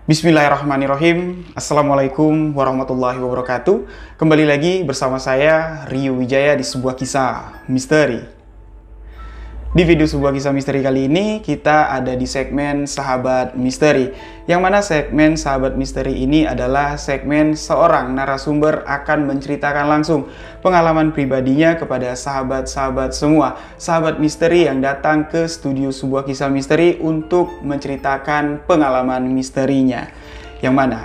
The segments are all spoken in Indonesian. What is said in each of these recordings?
Bismillahirrahmanirrahim. Assalamualaikum warahmatullahi wabarakatuh. Kembali lagi bersama saya Rio Wijaya di sebuah kisah misteri. Di video sebuah kisah misteri kali ini kita ada di segmen Sahabat Misteri, yang mana segmen Sahabat Misteri ini adalah segmen seorang narasumber akan menceritakan langsung pengalaman pribadinya kepada sahabat-sahabat semua, sahabat misteri yang datang ke studio sebuah kisah misteri untuk menceritakan pengalaman misterinya. Yang mana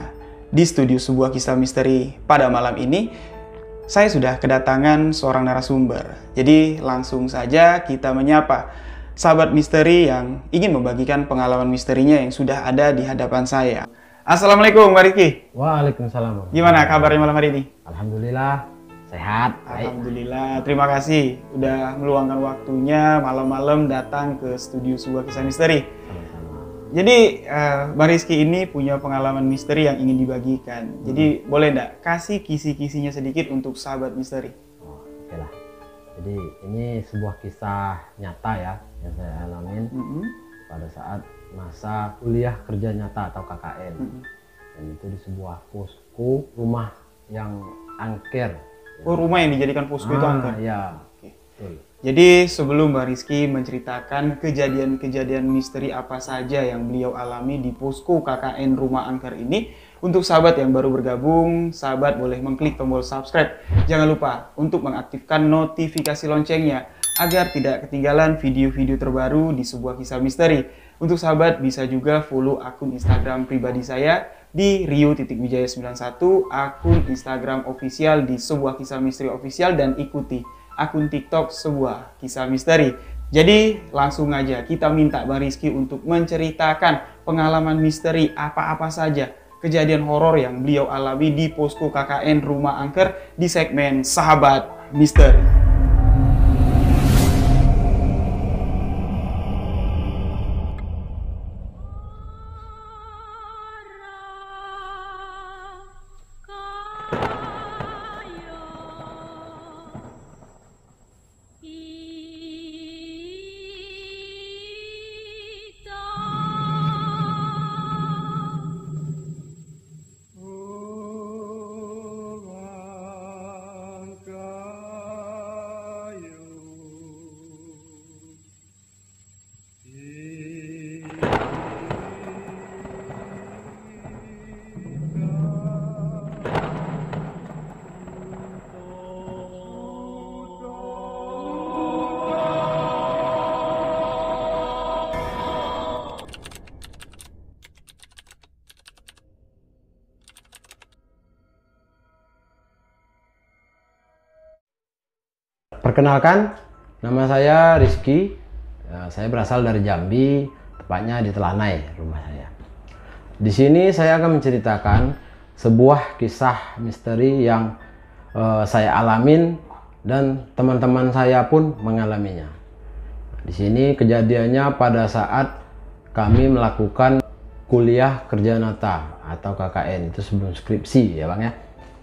di studio sebuah kisah misteri pada malam ini saya sudah kedatangan seorang narasumber. Jadi langsung saja kita menyapa sahabat misteri yang ingin membagikan pengalaman misterinya yang sudah ada di hadapan saya. Assalamualaikum Mbak Riki. Waalaikumsalam. Gimana kabarnya malam hari ini? Alhamdulillah sehat. Alhamdulillah, terima kasih udah meluangkan waktunya malam-malam datang ke studio sebuah kisah misteri. Jadi Bang Rizky ini punya pengalaman misteri yang ingin dibagikan. Jadi boleh enggak kasih kisi-kisinya sedikit untuk sahabat misteri? Oke lah. Jadi ini sebuah kisah nyata ya yang saya alamin pada saat masa kuliah kerja nyata atau KKN. Dan itu di sebuah posko rumah yang angker. Oh, rumah yang dijadikan posko itu angker? Ya. Oke. Betul. Jadi sebelum Mbak Rizky menceritakan kejadian-kejadian misteri apa saja yang beliau alami di posko KKN Rumah Angker ini, untuk sahabat yang baru bergabung, sahabat boleh mengklik tombol subscribe. Jangan lupa untuk mengaktifkan notifikasi loncengnya agar tidak ketinggalan video-video terbaru di sebuah kisah misteri. Untuk sahabat bisa juga follow akun Instagram pribadi saya di rio.wijaya91, akun Instagram official di sebuah kisah misteri official, dan ikuti akun TikTok sebuah kisah misteri. Jadi langsung aja kita minta Bang Rizky untuk menceritakan pengalaman misteri apa-apa saja, kejadian horor yang beliau alami di posko KKN Rumah Angker di segmen Sahabat Misteri. Perkenalkan, nama saya Rizky. Saya berasal dari Jambi, tepatnya di Telanai rumah saya. Di sini saya akan menceritakan sebuah kisah misteri yang saya alamin dan teman-teman saya pun mengalaminya. Di sini kejadiannya pada saat kami melakukan kuliah kerja nyata atau KKN, itu sebelum skripsi ya Bang ya.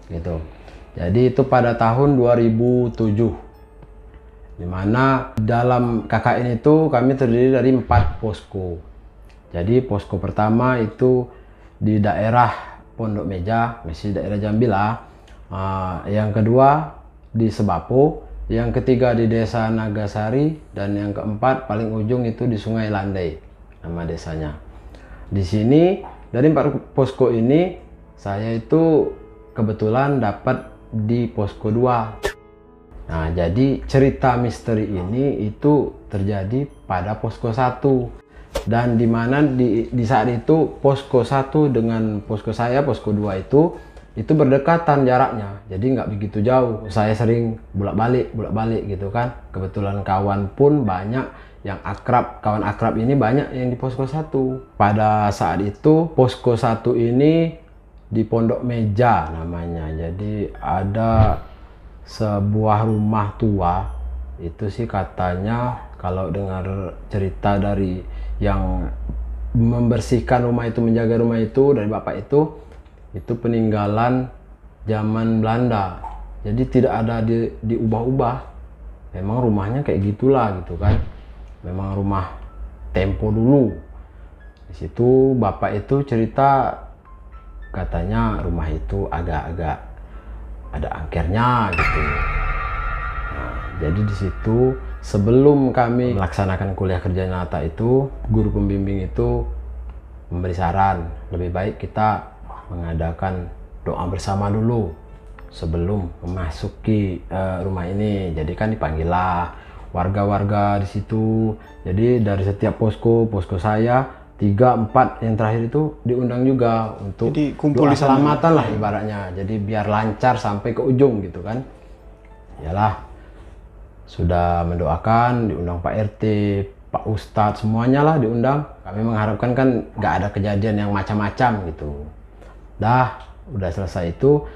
Gitu. Jadi itu pada tahun 2007. Dimana dalam KKN itu kami terdiri dari 4 posko. Jadi posko pertama itu di daerah Pondok Meja, masih daerah Jambi lah. Yang kedua di Sebapo, yang ketiga di Desa Nagasari, dan yang keempat paling ujung itu di Sungai Landai, nama desanya. Di sini dari 4 posko ini saya itu kebetulan dapat di posko 2. Nah, jadi cerita misteri ini itu terjadi pada posko 1. Dan dimana di saat itu posko 1 dengan posko saya, posko 2 itu berdekatan jaraknya. Jadi nggak begitu jauh. Saya sering bolak-balik gitu kan. Kebetulan kawan pun banyak yang akrab. Kawan akrab ini banyak yang di posko 1. Pada saat itu posko 1 ini di Pondok Meja namanya. Jadi ada sebuah rumah tua, itu sih katanya kalau dengar cerita dari yang membersihkan rumah itu, menjaga rumah itu, dari bapak itu peninggalan zaman Belanda. Jadi tidak ada diubah-ubah. Memang rumahnya kayak gitulah gitu kan. Memang rumah tempo dulu. Di situ bapak itu cerita katanya rumah itu agak-agak ada angkernya gitu. Nah, jadi di situ sebelum kami melaksanakan kuliah kerja nyata itu, guru pembimbing itu memberi saran lebih baik kita mengadakan doa bersama dulu sebelum memasuki rumah ini. Jadi kan dipanggillah warga-warga di situ. Jadi dari setiap posko saya 3-4 yang terakhir itu diundang juga untuk jadi kumpul doa di sana. selamatan lah ibaratnya. Jadi biar lancar sampai ke ujung gitu kan. Yalah, sudah mendoakan, diundang Pak RT, Pak Ustadz, semuanya lah diundang. Kami mengharapkan kan nggak ada kejadian yang macam-macam gitu. Udah selesai itu.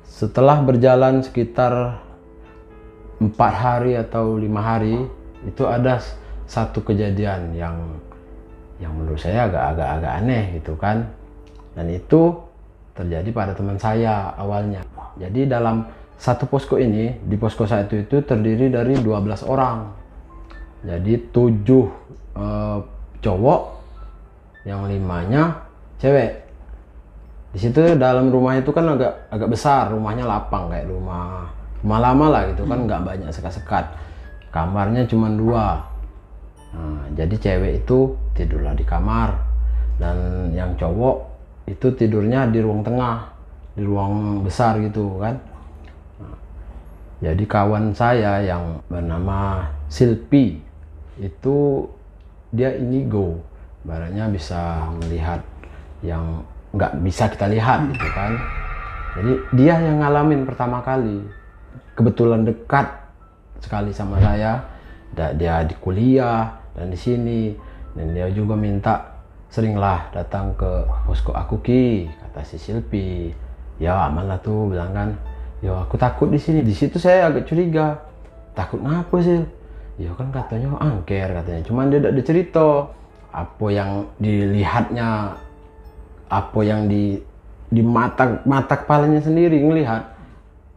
Setelah berjalan sekitar 4 hari atau 5 hari, itu ada satu kejadian yang menurut saya agak aneh gitu kan. Dan itu terjadi pada teman saya awalnya. Jadi dalam satu posko ini, di posko saya itu terdiri dari 12 orang. Jadi 7 cowok, yang 5-nya cewek. Di situ dalam rumah itu kan agak besar, rumahnya lapang kayak rumah lama lah gitu kan, nggak banyak sekat-sekat. Kamarnya cuma 2. Nah, jadi cewek itu tidurlah di kamar, dan yang cowok itu tidurnya di ruang tengah, di ruang besar gitu kan. Nah, jadi kawan saya yang bernama Silpi itu dia indigo, baratnya bisa melihat yang nggak bisa kita lihat gitu kan. Jadi dia yang ngalamin pertama kali, kebetulan dekat sekali sama saya. Dia di kuliah dan di sini, dan dia juga minta seringlah datang ke posko aku Ki, kata si Silpi. Ya aman lah tuh, bilang kan. Ya aku takut di sini. Di situ saya agak curiga. Takut ngapa sih? Ya kan katanya angker katanya. Cuman dia tidak dicerita apa yang dilihatnya, apa yang di mata kepalanya sendiri ngelihat.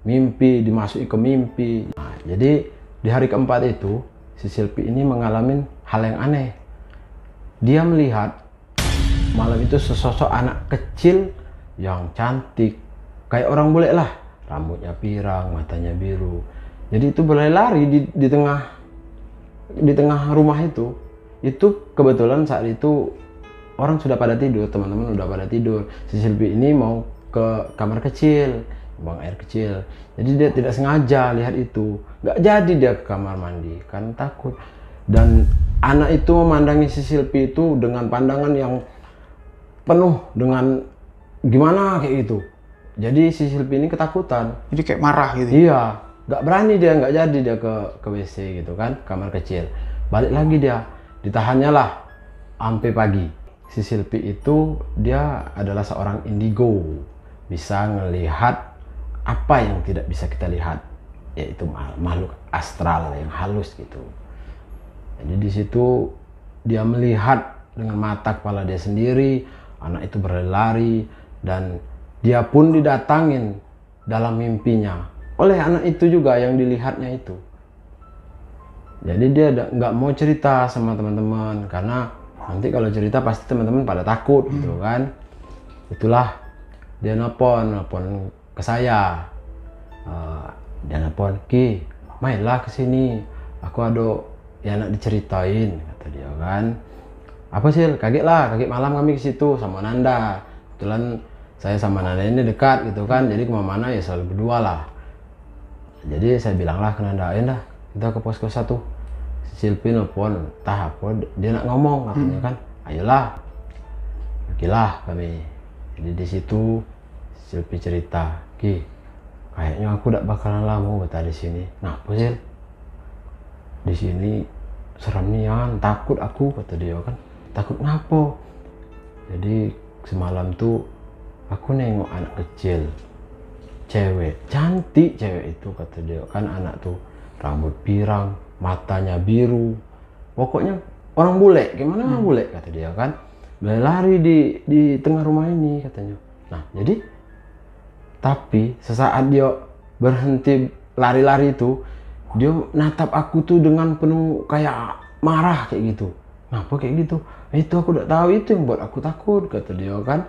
Mimpi, dimasuki ke mimpi. Nah, jadi di hari keempat itu si Silpi ini mengalami hal yang aneh. Dia melihat malam itu sesosok anak kecil yang cantik, kayak orang bule lah, rambutnya pirang, matanya biru. Jadi itu berlari di tengah rumah itu. Itu kebetulan saat itu orang sudah pada tidur, teman-teman udah pada tidur. Si Silpi ini mau ke kamar kecil, buang air kecil. Jadi dia tidak sengaja lihat itu. Nggak jadi dia ke kamar mandi kan takut. Dan anak itu memandangi si Silpi itu dengan pandangan yang penuh dengan gimana kayak gitu. Jadi si Silpi ini ketakutan. Jadi kayak marah gitu. Iya, nggak berani dia, nggak jadi dia ke WC gitu kan, kamar kecil. Balik lagi dia, ditahannya lah sampai pagi. Si Silpi itu dia adalah seorang indigo, bisa ngelihat apa yang tidak bisa kita lihat, yaitu makhluk astral yang halus gitu. Jadi di situ dia melihat dengan mata kepala dia sendiri, anak itu berlari, dan dia pun didatangin dalam mimpinya oleh anak itu juga yang dilihatnya itu. Jadi dia nggak mau cerita sama teman-teman, karena nanti kalau cerita pasti teman-teman pada takut gitu kan. Itulah dia nelpon ke saya. Dia nelpon, Ki, mainlah ke sini. Aku ada yang nak diceritain, kata dia kan. Apa sih? Kaget malam kami ke situ sama Nanda. Kebetulan saya sama Nanda ini dekat gitu kan. Jadi kemana-mana ya selalu berdua lah. Jadi saya bilanglah ke Nanda, ayo dah kita ke posko 1. Si Silpi nelpon, entah apa dia nak ngomong katanya kan. Ayolah. Okelah kami. Jadi di situ Silpi cerita, Ki, kayaknya aku tidak bakalan lama betah di sini. Nah, apa sih? Di sini serem nian, takut aku, kata dia kan. Takut ngapa? Jadi semalam tuh aku nengok anak kecil, cewek, cantik cewek itu, kata dia kan. Anak tuh rambut pirang, matanya biru, pokoknya orang bule, gimana orang bule, kata dia kan. Berlari di tengah rumah ini, katanya. Nah, jadi tapi sesaat dia berhenti lari-lari itu, dia natap aku tuh dengan penuh kayak marah kayak gitu. Kenapa kayak gitu? Itu aku udah tahu, itu yang buat aku takut, kata dia kan.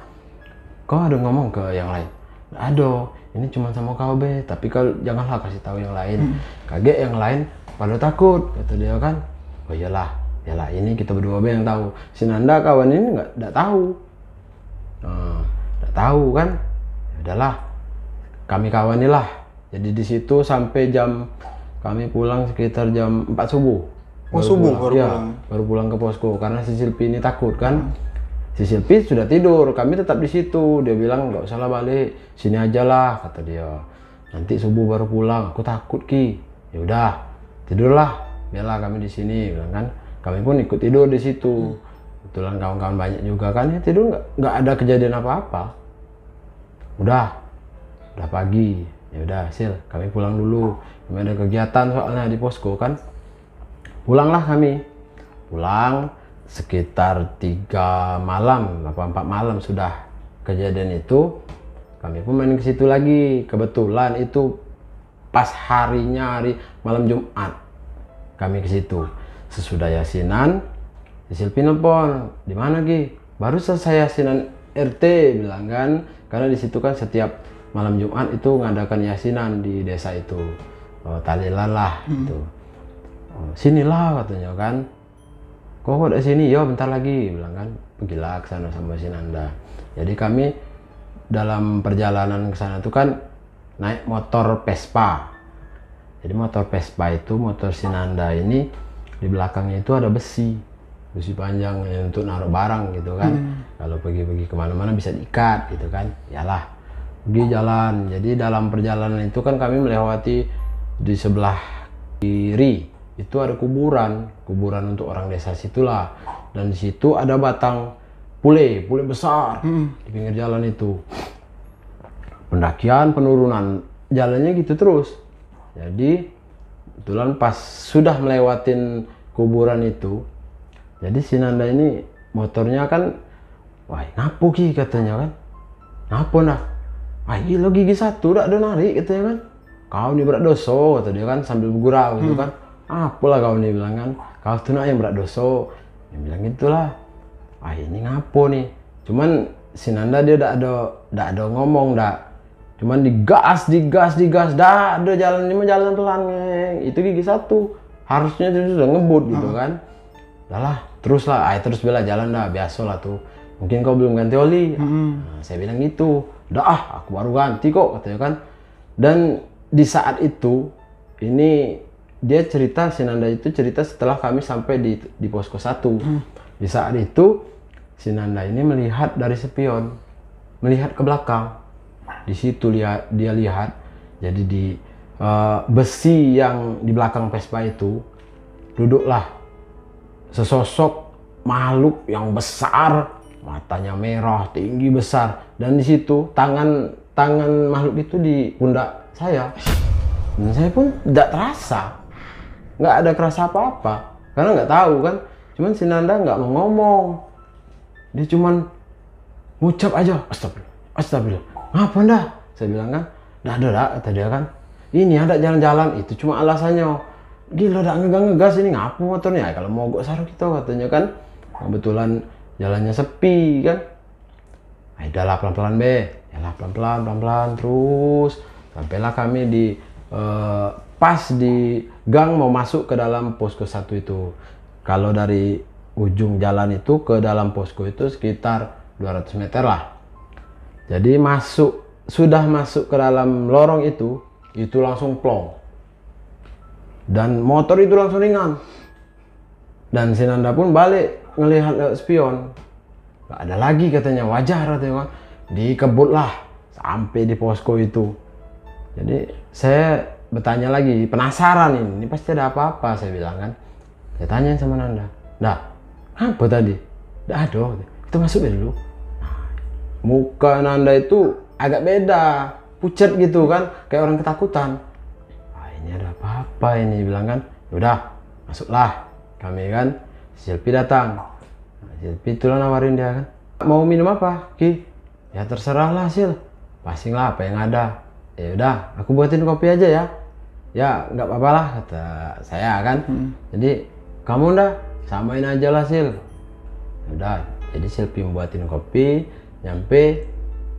kau ada ngomong ke yang lain? Nggak ada, ini cuma sama kau be, tapi kau janganlah kasih tahu yang lain. Kaget yang lain pada takut, kata dia kan. Oh iyalah, ini kita berdua be yang tahu. Si Nanda kawan ini nggak tahu. Nggak tahu kan. Ya udahlah, kami kawanilah. Jadi di situ sampai kami pulang sekitar jam 4 subuh. Baru pulang ke posko karena si Silpi ini takut kan. Si Silpi sudah tidur, kami tetap di situ. Dia bilang nggak usah lah balik, sini aja lah kata dia. Nanti subuh baru pulang. Aku takut Ki. Ya udah, tidurlah. Biarlah kami di sini, bilang kan. Kami pun ikut tidur di situ. Kebetulan kawan-kawan banyak juga kan, ya tidur nggak ada kejadian apa-apa. Udah pagi. Ya udah, Sil, kami pulang dulu. Kami ada kegiatan soalnya di posko kan. Pulanglah kami. Pulang sekitar 3 malam, 4 malam sudah kejadian itu. Kami pun main ke situ lagi. Kebetulan itu pas hari malam Jumat. Kami ke situ. Sesudah yasinan, si Silpi nelpon, "Di mana Ki?" "Baru selesai yasinan RT," bilang kan. Karena di situ kan setiap malam Jumat itu ngadakan yasinan di desa itu. Tahlilan lah gitu. "Sinilah," katanya kan. "Kok udah sini?" "Ya bentar lagi," bilang kan. Pergilah ke sana sama si Nanda. Jadi kami dalam perjalanan ke sana itu kan naik motor Vespa. Jadi motor Vespa itu, motor si Nanda ini di belakangnya itu ada besi panjang untuk naruh barang gitu kan. Kalau pergi kemana-mana bisa diikat gitu kan. Yalah, pergi jalan. Jadi dalam perjalanan itu kan kami melewati di sebelah kiri itu ada kuburan untuk orang desa situlah. Dan di situ ada batang pule besar di pinggir jalan itu. Pendakian, penurunan jalannya gitu terus. Jadi kebetulan pas sudah melewatin kuburan itu, jadi si Nanda ini motornya kan, "Wah ngapu Ki," katanya kan. "Ngapu nah? Wah gila gigi satu udah ada narik," katanya kan. "Kau nih berat doso," kata dia kan sambil bergurau gitu kan. "Apalah kau nih," bilang kan, "kau tuh nak yang berat doso." Dia bilang gitulah. "Wah ini ngapu nih." Cuman si Nanda dia udah ada ngomong cuman digas, dah ada jalan ini jalan pelan, itu gigi satu, harusnya dia sudah ngebut gitu kan. Udahlah, terus bela jalan dah, biasa lah tuh. Mungkin kau belum ganti oli. Nah, saya bilang gitu. Aku baru ganti kok, katanya kan. Dan di saat itu, ini dia cerita, si Nanda itu cerita setelah kami sampai di posko 1. Di saat itu, si Nanda ini melihat dari spion, melihat ke belakang. Di situ dia lihat, jadi di besi yang di belakang Vespa itu duduklah sesosok makhluk yang besar, matanya merah, tinggi besar, dan di situ tangan makhluk itu di pundak saya. Dan saya pun tidak terasa, nggak ada kerasa apa-apa, karena nggak tahu kan. Cuman si Nanda nggak mau ngomong, dia cuman ngucap aja, "Astagfirullah." "Ngapa ndah?" Saya bilang kan. Dah, kata dia kan. "Ini ada jalan-jalan," itu cuma alasannya. "Gila, dah ngegas ini ngapu motornya, kalau mogok saru kita," katanya kan. Kebetulan jalannya sepi kan. Udahlah pelan-pelan be. Yalah pelan-pelan terus. Sampailah kami di pas di gang mau masuk ke dalam posko 1 itu. Kalau dari ujung jalan itu ke dalam posko itu sekitar 200 meter lah. Jadi sudah masuk ke dalam lorong itu langsung plong. Dan motor itu langsung ringan. Dan si Nanda pun balik ngelihat lewat spion. Gak ada lagi katanya, wajar katanya kan. Dikebut lah sampai di posko itu. Jadi saya bertanya lagi, penasaran ini pasti ada apa-apa, saya bilang kan. Saya tanya sama Nanda, apa tadi? Nggak ada, kita masuk dulu. Muka Nanda itu agak beda, pucat gitu kan, kayak orang ketakutan. Ini ada apa-apa ini, bilang kan. Udah, masuklah kami kan. Silpi datang. Silpi itulah nawarin dia kan. "Mau minum apa, Ki?" "Ya terserahlah Sil, passinglah apa yang ada." "Ya udah, aku buatin kopi aja ya." "Ya nggak apa-apa lah," kata saya kan. Jadi kamu dah samain aja lah Sil. Udah, jadi Silpi membuatin kopi. Nyampe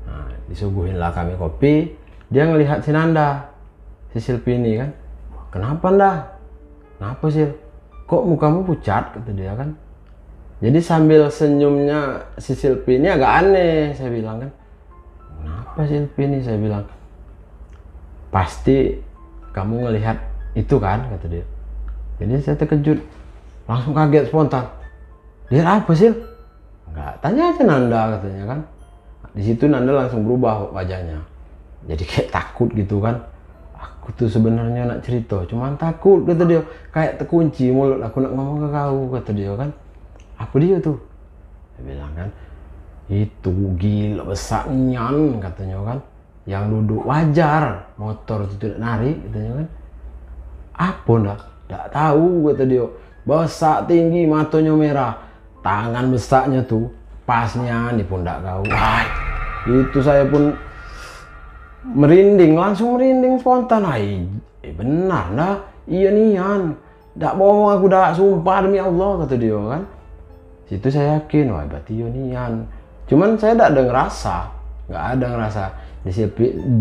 Nah, disuguhinlah kami kopi. Dia ngelihat si Nanda, si Silpi ini kan. Kenapa ndah? Kenapa Sil? Kok mukamu pucat? Kata dia kan. Jadi sambil senyumnya si Silpi ini agak aneh. Saya bilang kan, kenapa Silpi ini? Saya bilang, pasti kamu ngelihat itu kan? Kata dia. Jadi saya terkejut, langsung kaget spontan. Lihat apa Sil? Enggak, tanya aja Nanda katanya kan. Di situ Nanda langsung berubah wajahnya. Jadi kayak takut gitu kan. Aku tuh sebenarnya nak cerita, cuman takut kata dia. Kayak terkunci mulut aku nak ngomong ke kau kata dia kan. Apa dia tuh? Saya bilang kan, itu gila besar nyan katanya kan. Yang duduk wajar, motor itu tidak narik katanya kan. Apa ndak? Ndak tahu kata dia. Besar tinggi, matanya merah. Tangan besarnya tuh pasnya di pundak kau. Wah, itu saya pun merinding, langsung merinding spontan. Benar dah, iya nian, ndak bohong aku, dah sumpah demi Allah kata dia kan. Situ saya yakin, wah berarti iya nian. Cuman saya ndak ada ngerasa,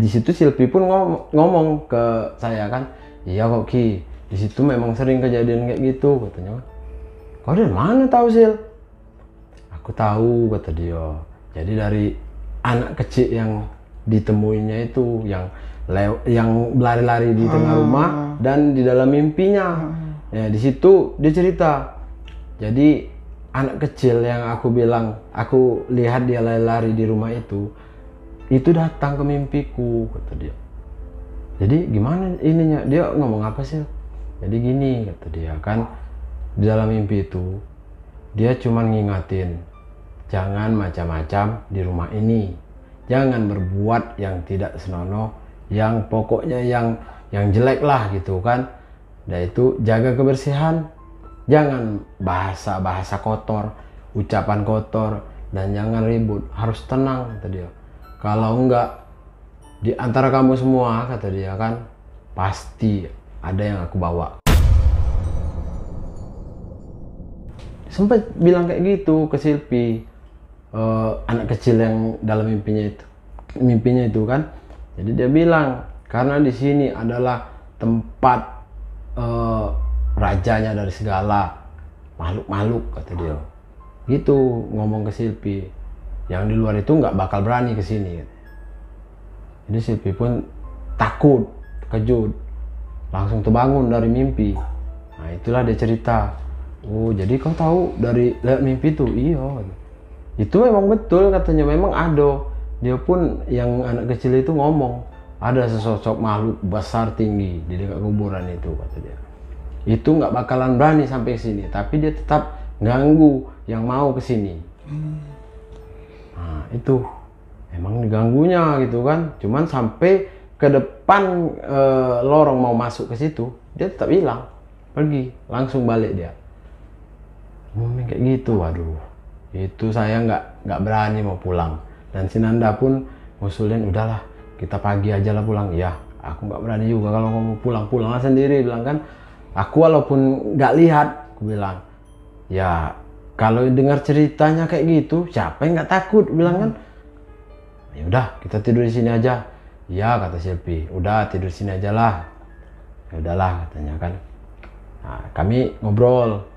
di situ Silpi pun ngomong ke saya kan, iya kok Ki, di situ memang sering kejadian kayak gitu katanya. Kau dari mana tahu Sil? Aku tahu kata dia. Jadi dari anak kecil yang ditemuinya itu, yang berlari-lari di tengah rumah dan di dalam mimpinya. Ya di situ dia cerita. Jadi anak kecil yang aku bilang, aku lihat dia lari-lari di rumah itu datang ke mimpiku kata dia. Jadi gimana ininya? Dia ngomong apa sih? Jadi gini kata dia kan, di dalam mimpi itu dia cuma ngingatin, jangan macam-macam di rumah ini, jangan berbuat yang tidak senonoh, yang pokoknya yang jelek lah gitu kan. Dan itu jaga kebersihan, jangan bahasa kotor, ucapan kotor, dan jangan ribut, harus tenang kata dia. Kalau enggak, di antara kamu semua kata dia kan, pasti ada yang aku bawa. Sempat bilang kayak gitu ke Silpi, anak kecil yang dalam mimpinya itu kan. Jadi dia bilang karena di sini adalah tempat rajanya dari segala makhluk kata dia. Gitu ngomong ke Silpi. Yang di luar itu nggak bakal berani ke sini. Jadi Silpi pun takut, kejut, langsung terbangun dari mimpi. Nah itulah dia cerita. Oh jadi kau tahu dari lewat mimpi itu? Iya. Itu memang betul katanya, memang ada. Dia pun yang anak kecil itu ngomong, ada sesosok makhluk besar tinggi di dekat kuburan itu kata dia. Itu nggak bakalan berani sampai sini, tapi dia tetap ganggu yang mau ke sini. Nah itu emang diganggunya gitu kan. Cuman sampai ke depan lorong mau masuk ke situ, dia tetap hilang, pergi, langsung balik dia. Ngomong kayak gitu, waduh. Itu saya nggak berani mau pulang. Dan si Nanda pun ngusulin, udahlah kita pagi aja lah pulang. Ya aku nggak berani juga kalau mau pulanglah sendiri, bilang kan. Aku walaupun nggak lihat, aku bilang ya kalau dengar ceritanya kayak gitu siapa yang nggak takut, bilang kan. Ya udah kita tidur di sini aja. Ya kata Silpi, udah tidur di sini aja lah. Ya udahlah katanya kan. Nah, kami ngobrol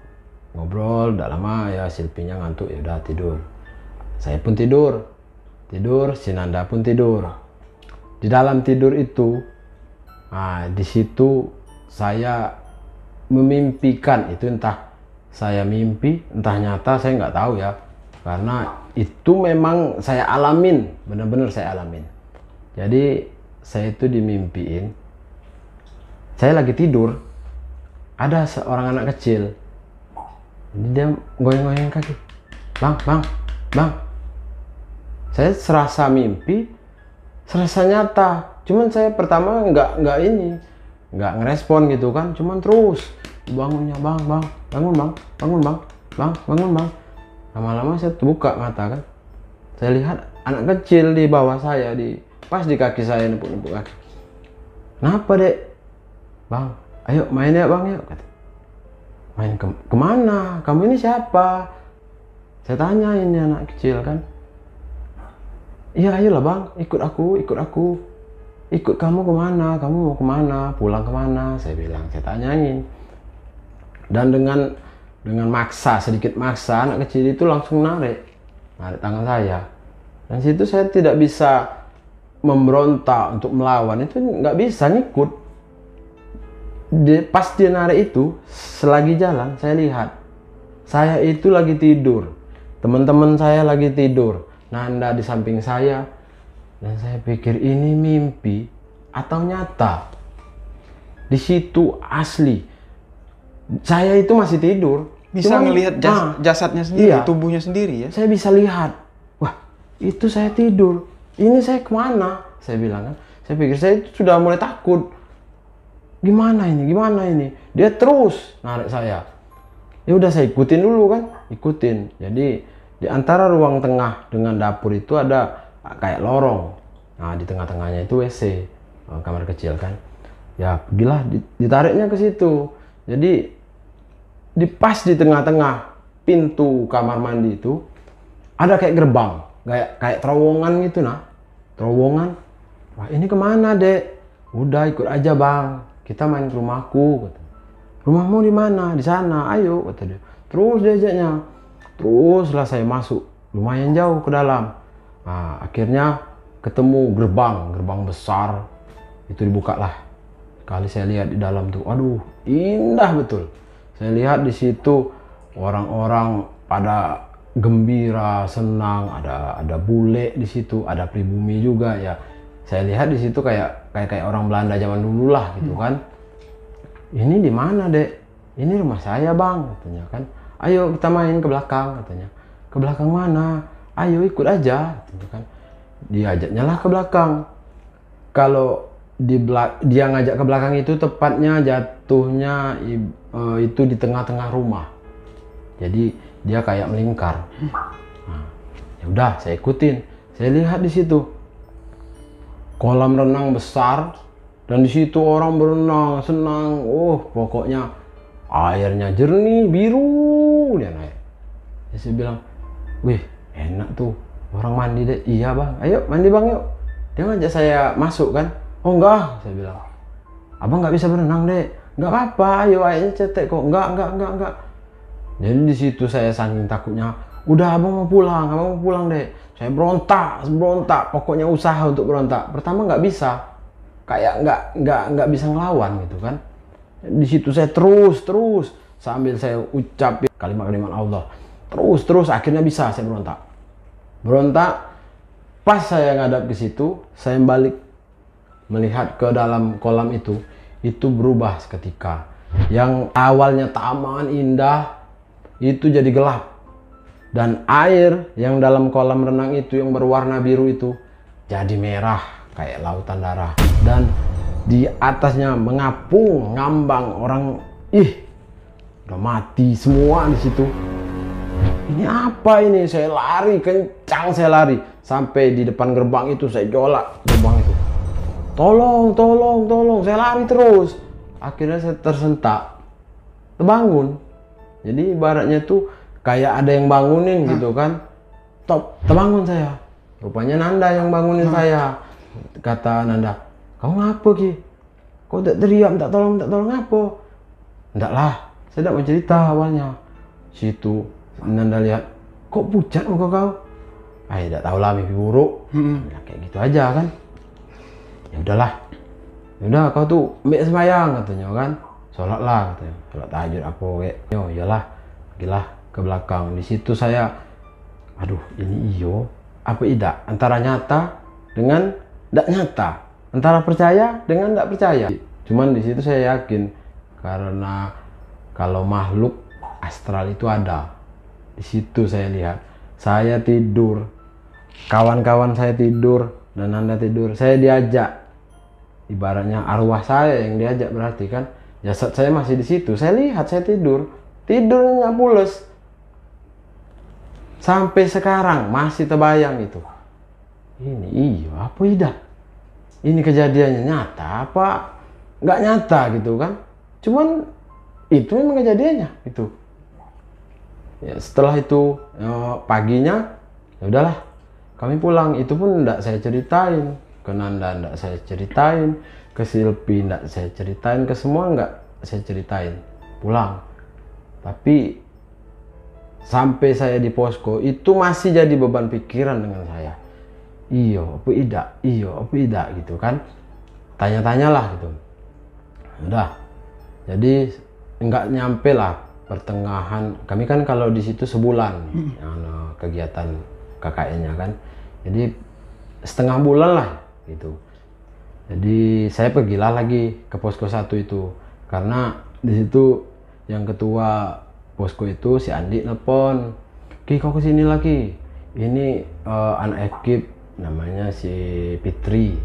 udah lama ya, Silpinya ngantuk, ya udah tidur. Saya pun tidur, si Nanda pun tidur. Di dalam tidur itu, nah di situ saya memimpikan, itu entah saya mimpi entah nyata saya nggak tahu ya, karena itu memang saya alamin, benar-benar saya alamin. Jadi saya itu dimimpiin, saya lagi tidur, ada seorang anak kecil. Jadi dia goyang-goyang kaki. Bang. Saya serasa mimpi, serasa nyata. Cuman saya pertama nggak ngerespon gitu kan. Cuman terus bangunnya, bangun bang. Lama-lama saya buka mata kan. Saya lihat anak kecil di bawah saya, pas di kaki saya, nepuk kaki. Kenapa dek? Bang, ayo main ya bang ya. Kata. Main kemana? Kamu ini siapa? Saya tanya, ini anak kecil kan. iya ayolah bang, ikut aku, ikut kamu kemana, kamu mau kemana, pulang kemana, saya bilang, saya tanyain. Dan dengan maksa, sedikit maksa, anak kecil itu langsung narik tangan saya. Dan situ saya tidak bisa memberontak untuk melawan, itu nggak bisa ngikut. Pas dia narik itu, selagi jalan saya lihat, saya itu lagi tidur, teman-teman saya lagi tidur, Nanda di samping saya, dan saya pikir ini mimpi atau nyata. Di situ asli, saya itu masih tidur, Bisa ngelihat jasadnya sendiri, iya, tubuhnya sendiri ya? saya bisa lihat, wah itu saya tidur, ini saya kemana? Saya bilang kan, saya pikir saya itu sudah mulai takut. Gimana ini? Dia terus narik saya. Ya udah saya ikutin dulu kan, ikutin. Jadi di antara ruang tengah dengan dapur itu ada kayak lorong. Nah di tengah-tengahnya itu WC, kamar kecil kan. Ya pergilah, ditariknya ke situ. Jadi pas di tengah-tengah pintu kamar mandi itu ada kayak gerbang, kayak terowongan gitu nah, terowongan. Wah ini kemana dek? Udah ikut aja bang, kita main ke rumahku. Kata. Rumahmu di mana? Di sana. Ayo kata dia. Terus diajaknya. Teruslah saya masuk, lumayan jauh ke dalam. Nah, akhirnya ketemu gerbang besar. Itu dibuka lah. Kali saya lihat di dalam tuh, aduh indah betul. Saya lihat di situ orang-orang pada gembira, senang, ada bule di situ, ada pribumi juga ya. Saya lihat di situ kayak orang Belanda zaman dulu lah gitu kan. Ini di mana dek? Ini rumah saya bang, katanya kan. Ayo kita main ke belakang, katanya. Ke belakang mana? Ayo ikut aja, katanya kan. Diajaknya lah ke belakang. Kalau dia ngajak ke belakang itu tepatnya jatuhnya itu di tengah-tengah rumah. Jadi dia kayak melingkar. Nah, ya udah saya ikutin. Saya lihat di situ kolam renang besar dan di situ orang berenang senang. Oh pokoknya airnya jernih biru dia naik. Saya bilang, wih enak tuh orang mandi deh. Iya bang, ayo mandi bang yuk. Dia ngajak saya masuk kan. Oh enggak, saya bilang, abang nggak bisa berenang deh. Nggak apa-apa, ayo airnya cetek kok. Enggak. Jadi di situ saya saking takutnya. Udah abang mau pulang deh. Saya berontak, pokoknya usaha untuk berontak. Pertama nggak bisa, kayak nggak bisa ngelawan gitu kan. Di situ saya terus sambil saya ucapin kalimat-kalimat Allah. Terus akhirnya bisa saya berontak. Pas saya ngadap ke situ, saya balik melihat ke dalam kolam itu berubah seketika. Yang awalnya taman indah itu jadi gelap. Dan air yang dalam kolam renang itu yang berwarna biru itu jadi merah kayak lautan darah. Dan di atasnya mengapung, ngambang orang, udah mati semua di situ. Ini apa ini? Saya lari kencang, sampai di depan gerbang itu saya jolak gerbang itu. Tolong, saya lari terus. Akhirnya saya tersentak, terbangun. Jadi ibaratnya tuh kayak ada yang bangunin gitu kan. Terbangun saya. Rupanya Nanda yang bangunin saya. Kata Nanda, kamu ngapa Ki? Kok tak teriak, minta tolong ngapa? Enggak lah, saya tidak mau cerita awalnya. Situ Nanda lihat, kok pucat muka kau? Tidak tahu lah mimpi buruk. Ya, kayak gitu aja kan. Ya udahlah. Udah kau tuh ambil sembahyang katanya kan. Sholat lah katanya. Sholat tahajud apa kayak. Yo iyalah. Pergilah ke belakang. Di situ saya aduh ini iyo apa tidak antara nyata dengan tidak nyata, antara percaya dengan tidak percaya. Cuman di situ saya yakin karena kalau makhluk astral itu ada. Di situ saya lihat, saya tidur, kawan-kawan saya tidur dan Anda tidur, saya diajak. Ibaratnya arwah saya yang diajak berarti kan jasad saya masih di situ. Saya lihat saya tidurnya pules. Sampai sekarang masih terbayang itu. Ini iya apa tidak? Ini kejadiannya nyata apa nggak nyata gitu kan? Cuman itu memang kejadiannya itu. Ya, setelah itu paginya ya udahlah kami pulang. Itu pun enggak saya ceritain ke Nanda, enggak saya ceritain ke Silpi, enggak saya ceritain ke semua, enggak saya ceritain. Pulang. Tapi sampai saya di posko itu masih jadi beban pikiran dengan saya. Iyo apa tidak gitu kan, tanya-tanyalah gitu. Udah, jadi nggak nyampe lah pertengahan. Kami kan kalau di situ sebulan kegiatan KKN-nya kan, jadi setengah bulan lah gitu. Jadi saya pergilah lagi ke posko 1 itu, karena di situ yang ketua posko itu si Andi nelpon, "Ki, kau kesini lagi, ini anak ekip namanya si Fitri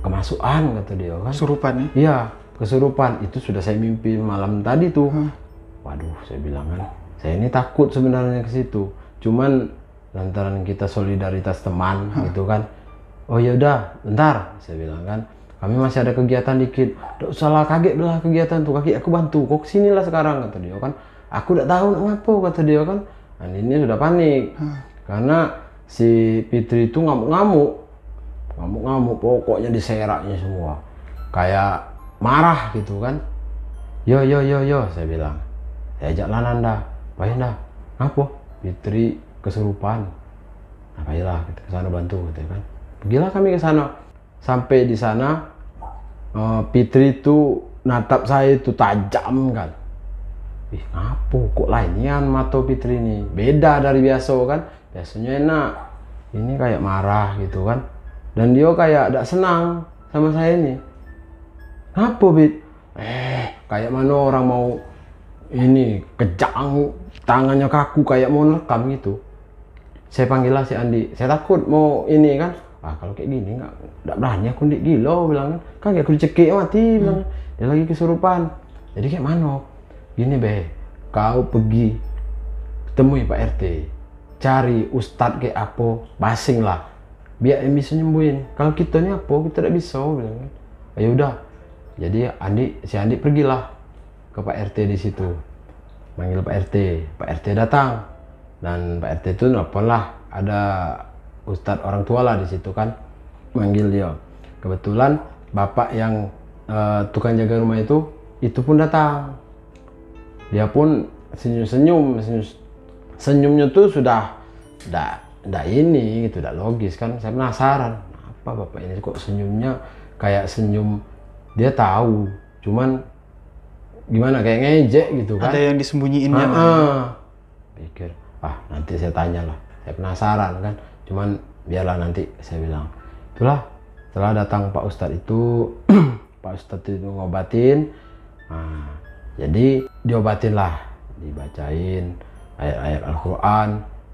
kemasukan," kata dia kan. Kesurupan ya? Iya, kesurupan. Itu sudah saya mimpi malam tadi tuh. Waduh, saya bilang kan, saya ini takut sebenarnya ke situ. Cuman lantaran kita solidaritas teman gitu kan. "Oh ya udah, bentar," saya bilang kan. "Kami masih ada kegiatan dikit. Nggak usah lah kaget belah kegiatan tuh, kaki aku bantu. Kok kesinilah sekarang," kata dia kan. "Aku udah tahu ngapa," kata dia kan. Dan ini sudah panik. Karena si Fitri itu ngamuk-ngamuk, pokoknya diseraknya semua. Kayak marah gitu kan. Yo, saya bilang. Saya ajaklah Nanda. "Baik dah. Ngapa? Fitri kesurupan." "Nah, baiklah, kita ke sana bantu," gitu kan. Pergilah kami ke sana. Sampai di sana Fitri itu natap saya itu tajam kan. "Ih, ngapa kok lainian mata Fitri ini? Beda dari biasa kan. Biasanya enak. Ini kayak marah gitu kan. Dan dia kayak tidak senang sama saya ini. Ngapa, Bit? Kayak mana orang mau ini kejang, tangannya kaku kayak mau nerekam gitu." Saya panggil lah si Andi. Saya takut mau ini kan. Kalau kayak gini nggak berani aku, ndik gila bilang kan. Kayak aku dicekik mati bilang. Dia lagi kesurupan. Jadi kayak mana? Gini kau pergi temui Pak RT, cari ustadz kayak apa, basing lah, biar yang bisa nyembuhin. Kalau kita ini apa, kita tidak bisa bilang. Ya udah. Jadi si Andi pergilah ke Pak RT di situ, manggil Pak RT. Pak RT datang dan Pak RT itu nelfon lah, ada ustadz orang tua lah di situ kan, manggil dia. Kebetulan bapak yang tukang jaga rumah itu pun datang. Dia pun senyum-senyum, senyumnya tuh sudah ndak ini gitu, ndak logis kan. Saya penasaran, apa bapak ini kok senyumnya kayak senyum dia tahu, cuman gimana kayak ngejek gitu kan. Ada yang disembunyiinnya. Pikir, nanti saya tanya lah, saya penasaran kan. Cuman biarlah nanti, saya bilang. Itulah, setelah datang Pak Ustadz itu, Pak Ustadz itu ngobatin. Jadi diobatin lah, dibacain ayat-ayat Al-Quran,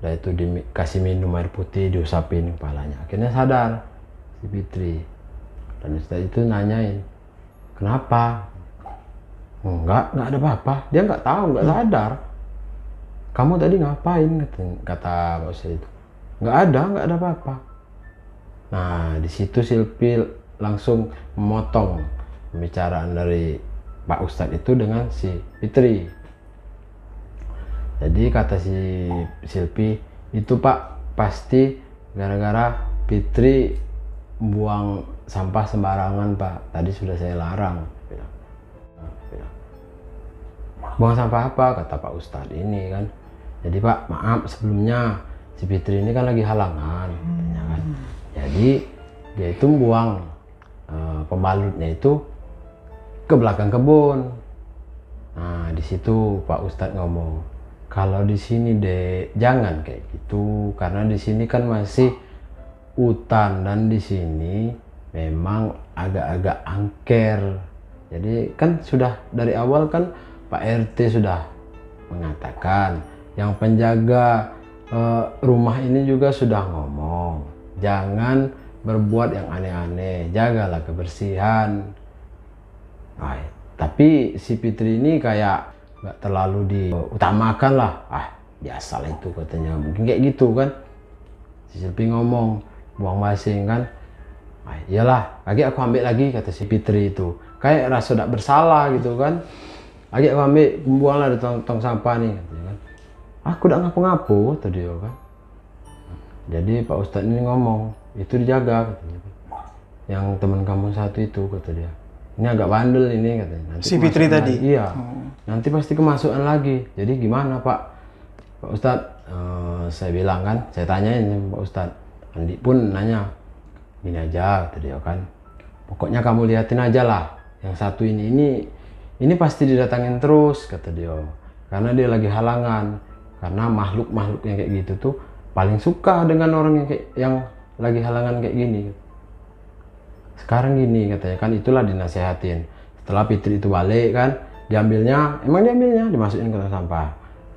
dan itu dikasih minum air putih, diusapin kepalanya. Akhirnya sadar si Fitri. Dan Ustadz itu nanyain, "Kenapa?" Enggak ada apa-apa. Dia nggak tahu, nggak sadar. "Kamu tadi ngapain?" kata Pak Ustadz itu. Nggak ada apa-apa. Nah, di situ Silpi langsung memotong pembicaraan dari Pak Ustadz itu dengan si Fitri. Jadi kata si Silpi, "Itu Pak, pasti gara-gara Fitri buang sampah sembarangan Pak. Tadi sudah saya larang." "Buang sampah apa?" kata Pak Ustadz ini kan. "Jadi Pak, maaf sebelumnya, si Fitri ini kan lagi halangan," katanya kan. Jadi dia itu buang pembalutnya itu ke belakang kebun. Nah, di situ Pak Ustadz ngomong, "Kalau di sini Dek, jangan kayak gitu, karena di sini kan masih hutan dan di sini memang agak-agak angker." Jadi kan sudah dari awal kan Pak RT sudah mengatakan, yang penjaga rumah ini juga sudah ngomong, jangan berbuat yang aneh-aneh, jagalah kebersihan. Tapi si Fitri ini kayak nggak terlalu diutamakan lah. Biasalah itu katanya, mungkin kayak gitu kan. Si Silpi ngomong, buang basing kan. Iyalah, lagi aku ambil lagi, kata si Fitri itu. Kayak rasa tidak bersalah gitu kan. Lagi aku ambil, buanglah di tong sampah nih, katanya kan. Aku tidak ngapo-ngapo, kata dia kan. Jadi Pak Ustadz ini ngomong, itu dijaga katanya. Yang teman kamu satu itu, kata dia. Ini agak bandel ini katanya. Nanti Si Fitri kemasukan tadi? lagi. Iya. Nanti pasti kemasukan lagi. Jadi gimana Pak? Pak Ustadz, saya bilang kan, saya tanyain sama Pak Ustadz. Andi pun nanya, gini aja, kata dia kan. Pokoknya kamu liatin aja lah. Yang satu ini pasti didatangin terus, kata dia. Karena dia lagi halangan. Karena makhluk-makhluk yang kayak gitu tuh paling suka dengan orang yang lagi halangan kayak gini. Sekarang gini katanya kan, itulah dinasehatin. Setelah Fitri itu balik kan, diambilnya, dimasukin ke tong sampah.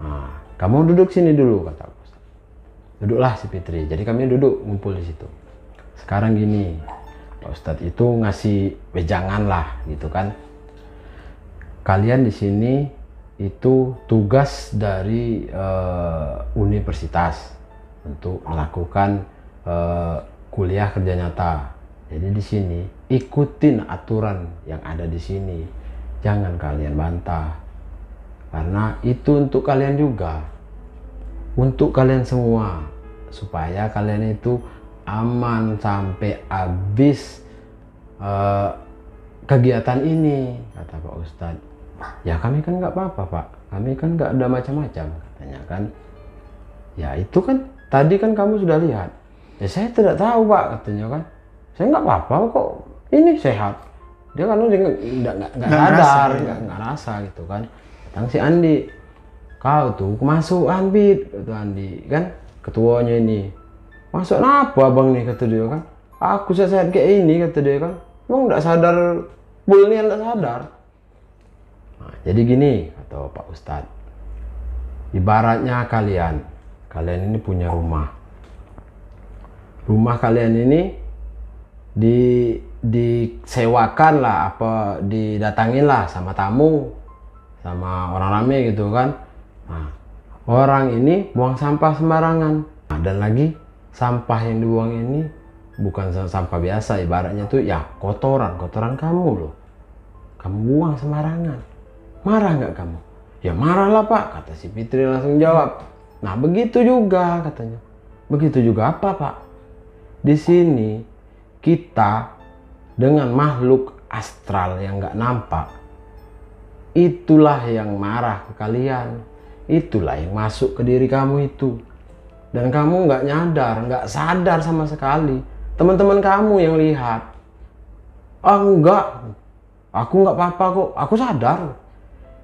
Nah, kamu duduk sini dulu, kata aku. Duduklah si Fitri. Jadi kami duduk ngumpul di situ. Sekarang gini, Pak Ustadz itu ngasih wejangan lah gitu kan. Kalian di sini itu tugas dari universitas untuk melakukan kuliah kerja nyata. Jadi di sini ikutin aturan yang ada di sini, jangan kalian bantah, karena itu untuk kalian juga, untuk kalian semua, supaya kalian itu aman sampai habis kegiatan ini, kata Pak Ustadz. Ya kami kan nggak apa-apa Pak, kami kan nggak ada macam-macam, katanya kan. Ya itu kan tadi kan kamu sudah lihat. Ya saya tidak tahu Pak, katanya kan. Saya nggak apa-apa kok, ini sehat. Dia kan nggak sadar, nggak rasa gitu kan. Datang si Andi, kau tuh kemasukan Bit, kata Andi kan, ketuanya ini. Masuk apa bang nih, kata dia kan. Aku sehat kayak ini, kata dia kan. Emang nggak sadar, bulnya nggak sadar. Nah, jadi gini, kata Pak Ustadz. Ibaratnya kalian ini punya rumah. Rumah kalian ini disewakan lah, apa didatangin lah sama tamu, sama orang rame gitu kan. Nah, orang ini buang sampah sembarangan. Nah, dan lagi sampah yang dibuang ini bukan sampah biasa, ibaratnya tuh ya kotoran kamu loh. Kamu buang sembarangan. Marah nggak kamu? Ya marah lah Pak, kata si Fitri langsung jawab. Nah begitu juga katanya. Begitu juga apa Pak? Di sini kita dengan makhluk astral yang nggak nampak, itulah yang marah ke kalian, itulah yang masuk ke diri kamu itu, dan kamu nggak nyadar, nggak sadar sama sekali. Teman-teman kamu yang lihat, enggak, aku nggak apa-apa kok, aku sadar.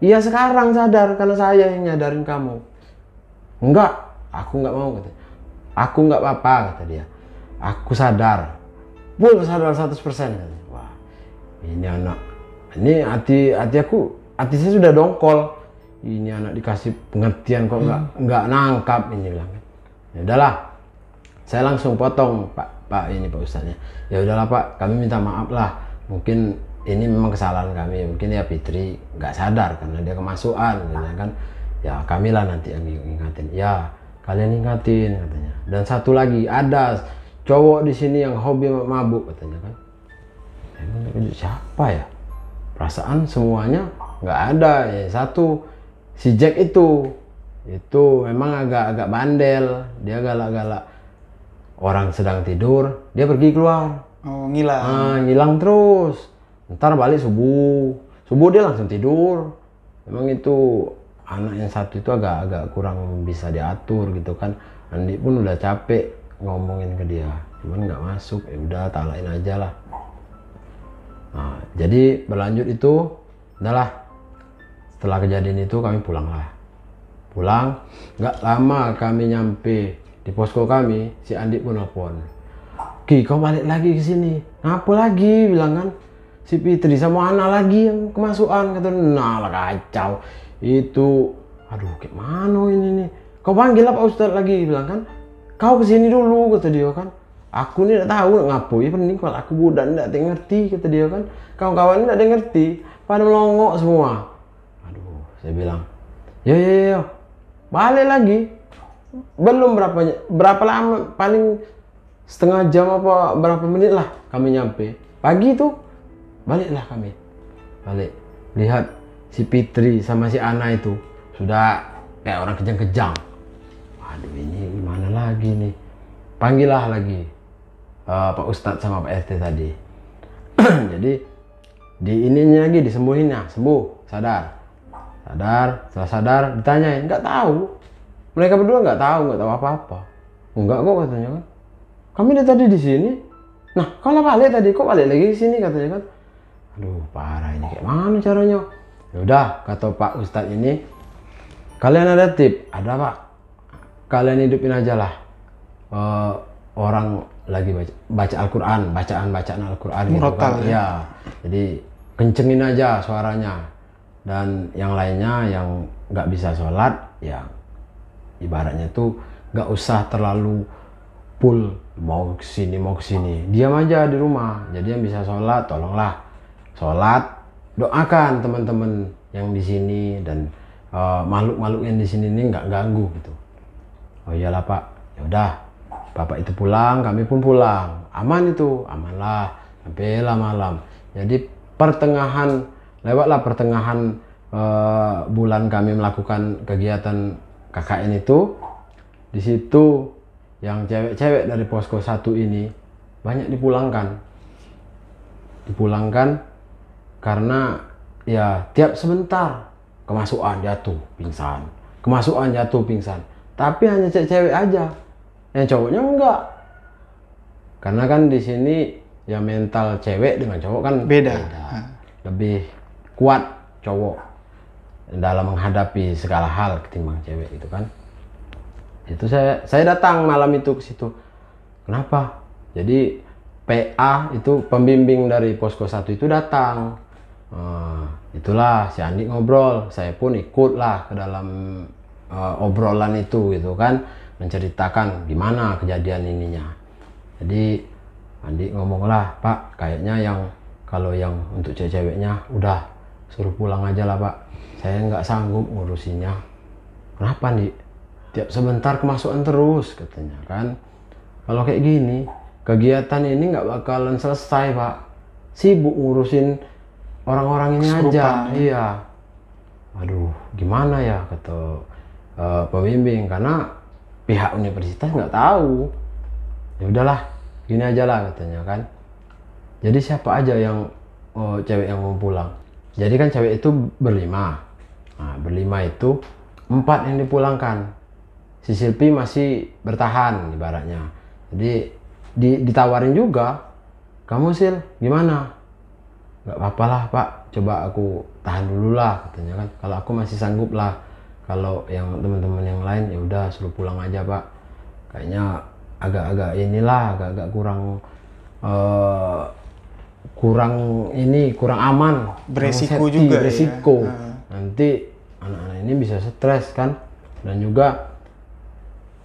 Iya sekarang sadar karena saya yang nyadarin kamu. Enggak, aku nggak mau, katanya. Aku nggak apa-apa, kata dia. Aku sadar. Full sadar 100%. Wah, ini anak, ini hati saya sudah dongkol. Ini anak dikasih pengertian kok nggak nangkap, ini bilang. Ya udahlah, saya langsung potong Pak ini Pak Ustadznya. Ya udahlah Pak, kami minta maaf lah. Mungkin ini memang kesalahan kami. Mungkin ya Fitri nggak sadar karena dia kemasukan, kan. Ya kamilah nanti yang ingatin. Ya kalian ingatin, katanya. Dan satu lagi ada cowok di sini yang hobi mabuk, katanya kan. Siapa ya? Perasaan semuanya nggak ada. Ya satu, si Jack itu memang agak bandel. Dia galak-galak. Orang sedang tidur, dia pergi keluar. Oh, ngilang. Ngilang terus. Ntar balik subuh dia langsung tidur. Memang itu anak yang satu itu agak kurang bisa diatur gitu kan. Andi pun udah capek ngomongin ke dia, cuman nggak masuk. Ya udah, talain aja lah. Nah, jadi berlanjut itu, udahlah. Setelah kejadian itu kami pulang, nggak lama kami nyampe di posko kami. Si Andi pun nelfon, Ki, kau balik lagi ke sini. Apa lagi, bilang kan. Si Fitri sama Ana lagi yang kemasukan, kata. Nah lah kacau itu. Aduh, kayak mana ini nih? Kau panggil lah Pak Ustadz lagi, bilang kan. Kau kesini dulu, kata dia kan. Aku ini tidak tahu ngapain, penting kalau aku budak tidak ngerti, kata dia kan. Kawan-kawan tidak ngerti, pada melongok semua. Aduh, saya bilang, yo, balik lagi. Belum berapa lama, paling setengah jam apa berapa menit lah kami nyampe. Pagi itu baliklah kami. Balik, lihat si Fitri sama si Ana itu sudah kayak orang kejang-kejang. Waduh, ini gimana lagi nih? panggillah lagi Pak Ustadz sama Pak RT tadi. Jadi di ininya lagi disembuhinnya, sembuh, sadar. Setelah sadar ditanyain, nggak tahu. Mereka berdua nggak tahu apa-apa. Enggak kok katanya kan. Kami dari tadi di sini. Nah, kalau balik tadi kok balik lagi ke sini katanya kan. Aduh, parah ini, kayak mana caranya? Ya udah, kata Pak Ustadz ini, kalian ada tip? Ada Pak. Kalian hidupin aja lah. Orang lagi baca Al-Quran, bacaan Al-Quran gitu kan. Ya, jadi kencengin aja suaranya. Dan yang lainnya yang nggak bisa sholat, ya ibaratnya tuh nggak usah terlalu full mau kesini, diam aja di rumah. Jadi yang bisa sholat, tolonglah sholat, doakan teman-teman yang di sini dan makhluk-makhluk yang di sini ini nggak ganggu gitu. Oh iyalah Pak, ya udah, Bapak itu pulang, kami pun pulang, aman itu, amanlah sampailah malam. Jadi lewatlah pertengahan bulan kami melakukan kegiatan KKN itu. Di situ yang cewek-cewek dari posko 1 ini banyak dipulangkan karena ya tiap sebentar kemasukan jatuh pingsan, tapi hanya cewek aja, yang cowoknya enggak, karena kan di sini ya mental cewek dengan cowok kan beda. Lebih kuat cowok dalam menghadapi segala hal ketimbang cewek itu kan. Itu saya datang malam itu ke situ. Kenapa? Jadi PA itu pembimbing dari posko 1 itu datang. Itulah si Andi ngobrol, saya pun ikutlah ke dalam obrolan itu gitu kan, menceritakan gimana kejadian ininya. Jadi Andi ngomong lah, Pak, kayaknya kalau yang untuk cewek-ceweknya udah suruh pulang aja lah Pak, saya nggak sanggup ngurusinnya. Kenapa Andi? Tiap sebentar kemasukan terus katanya kan. Kalau kayak gini kegiatan ini nggak bakalan selesai Pak, sibuk ngurusin orang-orang ini aja. Iya, aduh gimana ya, kata pembimbing, karena pihak universitas nggak tahu. Ya udahlah, gini aja lah katanya kan. Jadi siapa aja yang cewek yang mau pulang? Jadi kan cewek itu berlima. Nah, berlima itu 4 yang dipulangkan. Si Silpi masih bertahan ibaratnya. Jadi ditawarin juga, kamu Sil gimana? Nggak apa-apa lah Pak, coba aku tahan dulu lah katanya kan. Kalau aku masih sanggup lah. Kalau yang teman-teman yang lain ya udah suruh pulang aja Pak. Kayaknya agak-agak agak kurang aman, beresiko juga beresiko. ya. Nanti anak-anak ini bisa stres kan, dan juga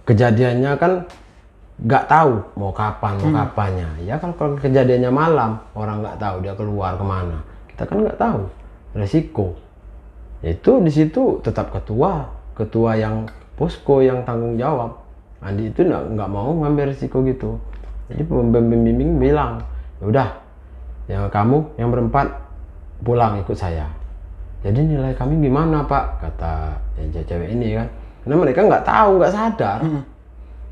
kejadiannya kan nggak tahu mau kapannya. Ya kan kalau kejadiannya malam, orang nggak tahu dia keluar kemana, kita kan nggak tahu, resiko. Itu di situ tetap ketua yang posko yang tanggung jawab. Andi itu nggak mau ngambil resiko gitu. Jadi pembimbing bilang, ya udah, yang kamu yang berempat pulang ikut saya. Jadi nilai kami gimana Pak, kata yang cewek ini kan, karena mereka nggak tahu, nggak sadar.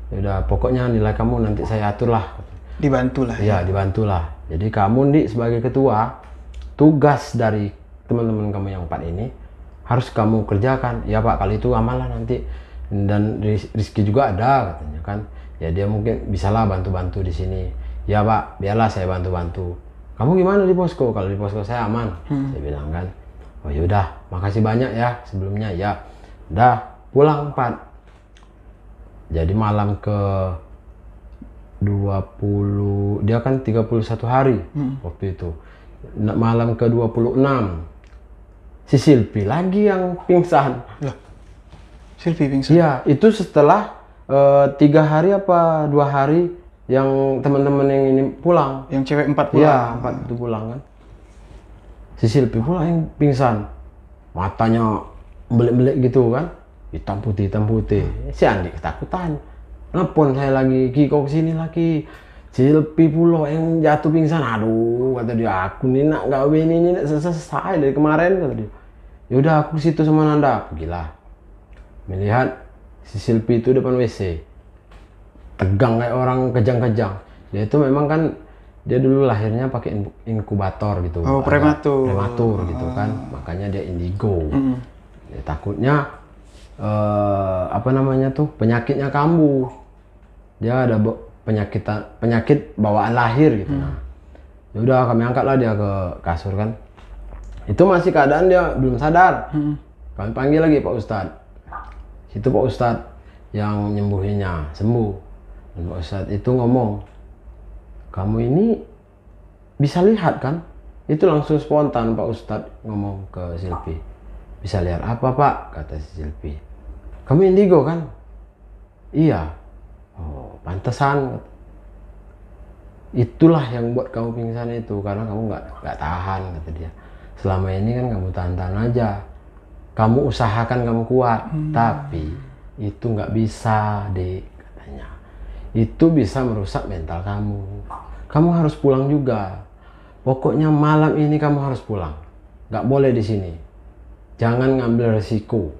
Ya udah, pokoknya nilai kamu nanti saya atur lah. Dibantulah. Ya dibantulah. Jadi kamu nih sebagai ketua, tugas dari teman-teman kamu yang 4 ini harus kamu kerjakan. Ya Pak, kali itu aman lah nanti. Dan Rizky juga ada katanya kan. Ya dia mungkin bisalah bantu-bantu di sini. Ya Pak, biarlah saya bantu-bantu. Kamu gimana di posko? Kalau di posko saya aman. Saya bilang kan. Oh yaudah, makasih banyak ya sebelumnya. Ya udah, pulang 4. Jadi malam ke 20, dia kan 31 hari waktu itu. Malam ke 26 si Silpi lagi yang pingsan. Loh, Silpi pingsan? Iya, itu setelah 3 hari apa 2 hari yang teman-teman yang ini pulang. Yang cewek 4 pulang? Iya, 4 itu pulang kan. Si Silpi pula yang pingsan. Matanya melek-melek gitu kan. Hitam putih. Si Andi ketakutan. Nelpon saya lagi, Ki kok kesini lagi. Silpi pula yang jatuh pingsan. Aduh, kata dia, aku nih nak gawe ini nak selesai dari kemarin, kata dia. Yaudah aku ke situ sama Nanda. Pergilah. Melihat si Silpi itu depan WC. tegang kayak orang kejang-kejang. Dia itu memang kan dia dulu lahirnya pakai inkubator gitu. Oh, prematur. Prematur gitu kan. Makanya dia indigo. Dia takutnya apa namanya tuh, penyakitnya kambuh. Dia ada penyakit bawaan lahir gitu. Nah, ya udah kami angkatlah dia ke kasur kan. Itu masih keadaan dia belum sadar. Kami panggil lagi Pak Ustadz. Situ Pak Ustadz yang nyembuhinnya, sembuh. Dan Pak Ustadz itu ngomong, kamu ini bisa lihat kan? Itu langsung spontan Pak Ustadz ngomong ke Silvi. Bisa lihat apa Pak? Kata si Silvi. Kamu indigo kan? Iya. Oh, pantesan. Itulah yang buat kamu pingsan itu, karena kamu nggak tahan, kata dia. Selama ini kan kamu tahan-tahan aja. Kamu usahakan kamu kuat, tapi itu nggak bisa, Dek, katanya. Itu bisa merusak mental kamu. Kamu harus pulang juga. Pokoknya malam ini kamu harus pulang. Nggak boleh di sini. Jangan ngambil resiko.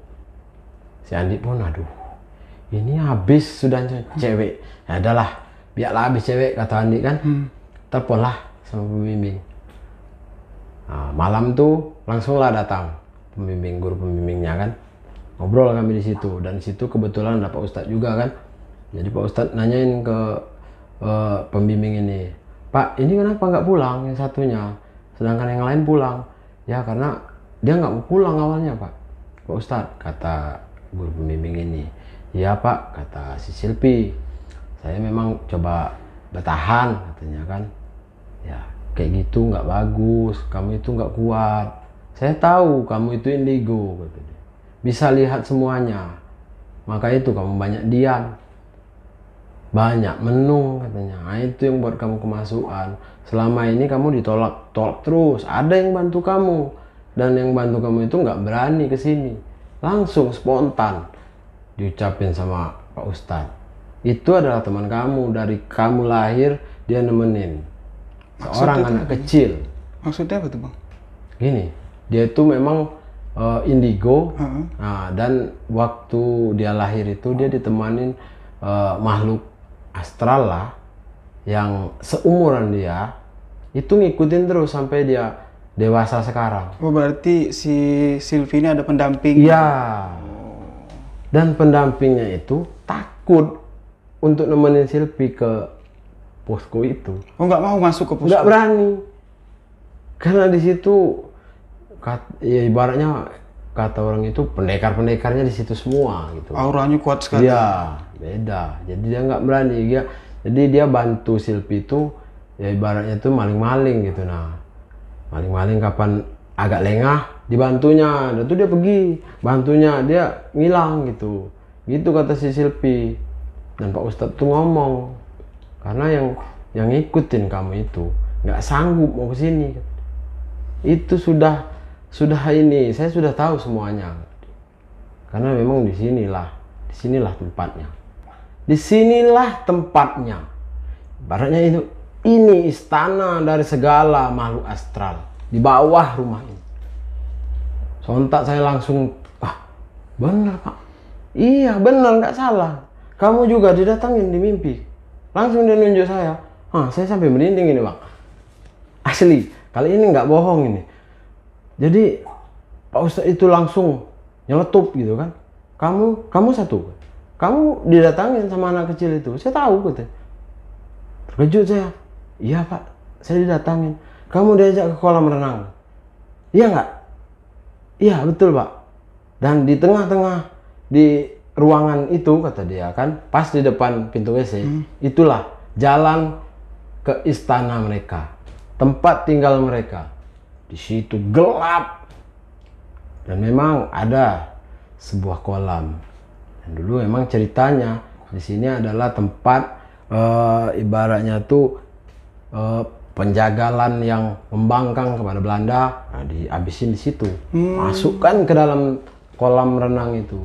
Si Andi pun, aduh, ini habis sudah cewek. Ya adalah, biarlah habis cewek, kata Andi kan. Teleponlah sama pembimbing. Nah, malam tuh langsunglah datang pembimbing, guru pembimbingnya kan. Ngobrol kami di situ, dan di situ kebetulan ada Pak Ustadz juga kan. Jadi Pak Ustadz nanyain ke pembimbing ini, Pak, ini kenapa nggak pulang yang satunya, sedangkan yang lain pulang? Ya karena dia nggak mau pulang awalnya Pak. Pak Ustadz, kata guru pembimbing ini. Iya Pak, kata si Silvi, saya memang coba bertahan, katanya kan. Ya kayak gitu nggak bagus, kamu itu nggak kuat. Saya tahu kamu itu indigo, katanya. Bisa lihat semuanya. Maka itu kamu banyak diam, banyak menung, katanya. Nah, itu yang buat kamu kemasukan. Selama ini kamu ditolak terus. Ada yang bantu kamu, dan yang bantu kamu itu nggak berani ke sini. Langsung spontan diucapin sama Pak Ustadz. Itu adalah teman kamu, dari kamu lahir dia nemenin. Seorang anak kecil. Maksudnya apa tuh Bang? Gini, dia itu memang indigo. Nah, dan waktu dia lahir itu dia ditemanin makhluk astral lah, yang seumuran dia, itu ngikutin terus sampai dia dewasa sekarang. Oh, berarti si Silvi ini ada pendamping? Iya. Dan pendampingnya itu takut untuk nemenin Silvi ke posko itu. Oh, nggak mau masuk ke posko? Nggak berani. Karena di situ, ya ibaratnya kata orang itu, pendekar-pendekarnya di situ semua gitu. Auranya kuat sekali. Iya, beda. Jadi dia nggak berani. Jadi dia bantu Silvi itu, ya ibaratnya itu maling-maling gitu. Nah, maling-maling kapan agak lengah, dibantunya. Dan itu dia pergi, bantunya, dia ngilang gitu. Gitu kata si Silvi. Dan Pak Ustadz tuh ngomong, karena yang ngikutin kamu itu nggak sanggup mau ke sini. Itu sudah ini, saya sudah tahu semuanya. Karena memang disinilah tempatnya. Disinilah tempatnya. Ibaratnya itu, ini istana dari segala makhluk astral di bawah rumah ini. Sontak saya langsung, benar Pak. Iya benar, nggak salah. Kamu juga didatangin di mimpi. Langsung dia nunjuk saya. Saya sampai merinding ini Bang. Asli, kali ini nggak bohong ini. Jadi Pak Ustadz itu langsung nyeletup gitu kan. Kamu satu. Kamu didatangin sama anak kecil itu. Saya tahu gitu. Terkejut saya. Iya Pak, saya didatangin. Kamu diajak ke kolam renang. Iya nggak? Iya betul Pak. Dan di tengah-tengah di ruangan itu, kata dia kan, pas di depan pintu WC, itulah jalan ke istana mereka, tempat tinggal mereka. Di situ gelap, dan memang ada sebuah kolam. Dan dulu memang ceritanya di sini adalah tempat ibaratnya tuh penjagalan yang membangkang kepada Belanda. Nah, dihabisin di situ, masukkan ke dalam kolam renang itu.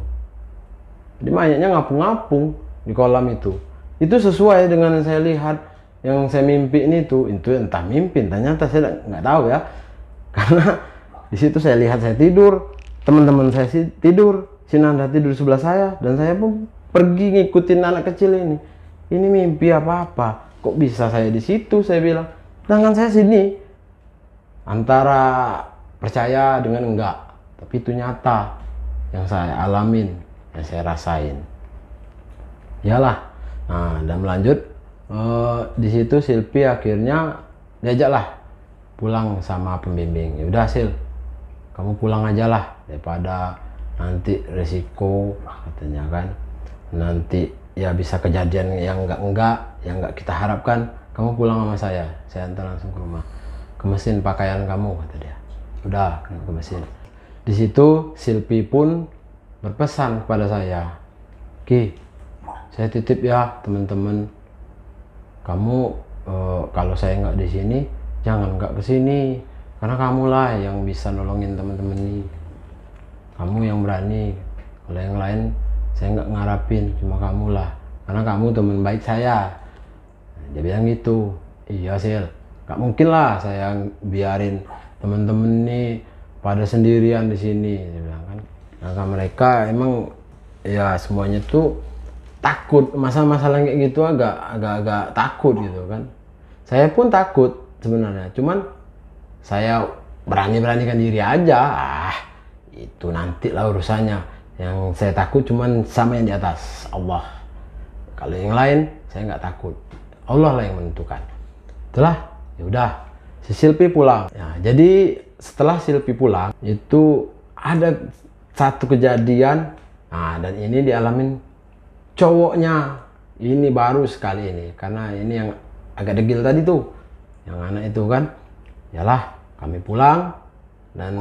Jadi mayatnya ngapung-ngapung di kolam itu. Itu sesuai dengan yang saya lihat, yang saya mimpi ini tuh. Itu entah mimpi, ternyata saya nggak tahu ya. Karena di situ saya lihat saya tidur, teman-teman saya tidur, si Nanda tidur sebelah saya, dan saya pun pergi ngikutin anak kecil ini. ini mimpi apa? Kok bisa saya di situ? Saya bilang, tangan saya sini. Antara percaya dengan enggak, tapi itu nyata yang saya alamin, yang saya rasain. Iyalah. Nah, dan melanjut di situ Silpi akhirnya diajaklah pulang sama pembimbing. Ya udah Sil, kamu pulang aja lah daripada nanti resiko katanya kan. Nanti ya bisa kejadian yang enggak kita harapkan. Kamu pulang sama saya antar langsung ke rumah. Ke mesin pakaian kamu kata dia. Udah ke mesin. Di situ Silpi pun berpesan kepada saya, Ki, saya titip ya teman-teman, kamu kalau saya nggak di sini jangan nggak ke sini, karena kamulah yang bisa nolongin teman-teman ini, kamu yang berani. Kalau yang lain saya nggak ngarapin, cuma kamulah, karena kamu teman baik saya. Dia bilang gitu. Iya Sil, nggak mungkin lah saya biarin teman-teman ini pada sendirian di sini, dia bilang kan. Nah, mereka emang ya semuanya tuh takut, masalah-masalah kayak gitu agak takut gitu kan. Saya pun takut sebenarnya, cuman saya berani-beranikan diri aja. Itu nanti lah urusannya. Yang saya takut cuman sama yang di atas, Allah. Kalau yang lain saya nggak takut, Allah lah yang menentukan. Setelah ya udah si Silpi pulang. Ya, jadi setelah Silpi pulang itu ada satu kejadian. Nah, dan ini dialamin cowoknya. Ini baru sekali ini, karena ini yang agak degil tadi tuh, yang anak itu kan. Yalah, kami pulang dan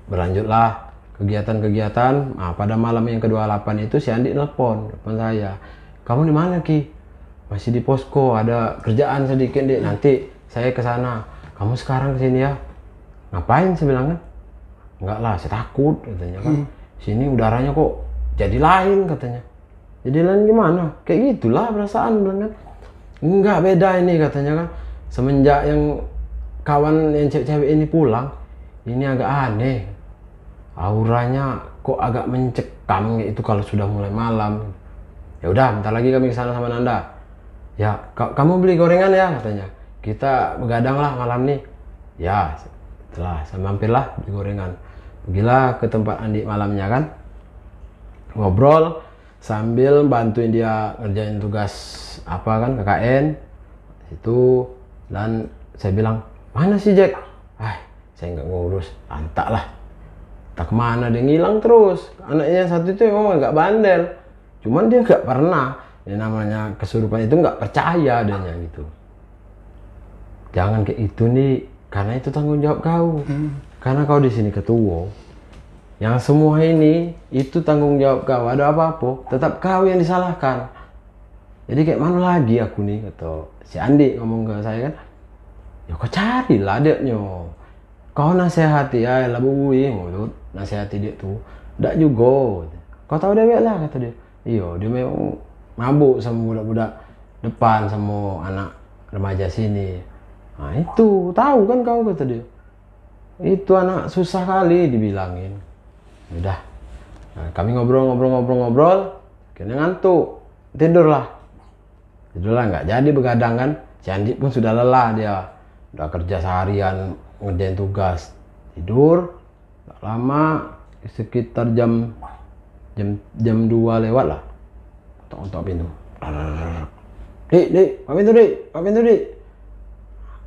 berlanjutlah kegiatan-kegiatan. Nah, pada malam yang ke-28 itu si Andi nelpon saya, kamu di mana Ki? Masih di posko, ada kerjaan sedikit Dik, nanti saya ke sana. Kamu sekarang ke sini ya. Ngapain? Saya bilang kan, enggak lah, saya takut katanya kan. Sini udaranya kok jadi lain katanya. Jadi lain gimana? Kayak gitulah perasaan bilang kan. Enggak, beda ini katanya kan. Semenjak yang kawan yang cewek-cewek ini pulang, ini agak aneh. Auranya kok agak mencekam itu kalau sudah mulai malam. Ya udah, bentar lagi kami kesana sama Nanda. Ya, kamu beli gorengan ya katanya. Kita begadang lah malam nih. Ya, setelah saya mampirlah beli gorengan. Pergilah ke tempat Andi malamnya kan. Ngobrol sambil bantuin dia ngerjain tugas apa kan KKN itu. Dan saya bilang, mana sih Jack? Saya nggak ngurus, antak lah. Tak kemana, dia ngilang terus. Anaknya yang satu itu memang agak bandel, cuman dia nggak pernah, yang namanya kesurupan itu nggak percaya adanya gitu. Jangan kayak itu nih, karena itu tanggung jawab kau. Karena kau di sini ketua, yang semua ini itu tanggung jawab kau. Ada apa-apa tetap kau yang disalahkan. Jadi kayak mana lagi aku nih, kata si Andi ngomong ke saya kan, ya kau carilah adiknya, kau nasihati ya lah bui mulut, nasihati dia tuh ndak juga. Kau tahu dia lah kata dia. Iya, dia memang mabuk sama budak-budak depan sama anak remaja sini. Nah itu tahu kan kau kata dia. Itu anak susah kali dibilangin. Udah. Nah, kami ngobrol, akhirnya ngantuk, tidurlah nggak jadi begadang kan. Si Andi pun sudah lelah, dia udah kerja seharian ngerjain tugas, tidur. Gak lama, sekitar jam 2 lewat lah, ketok pintu. Dik, pak pintu dik.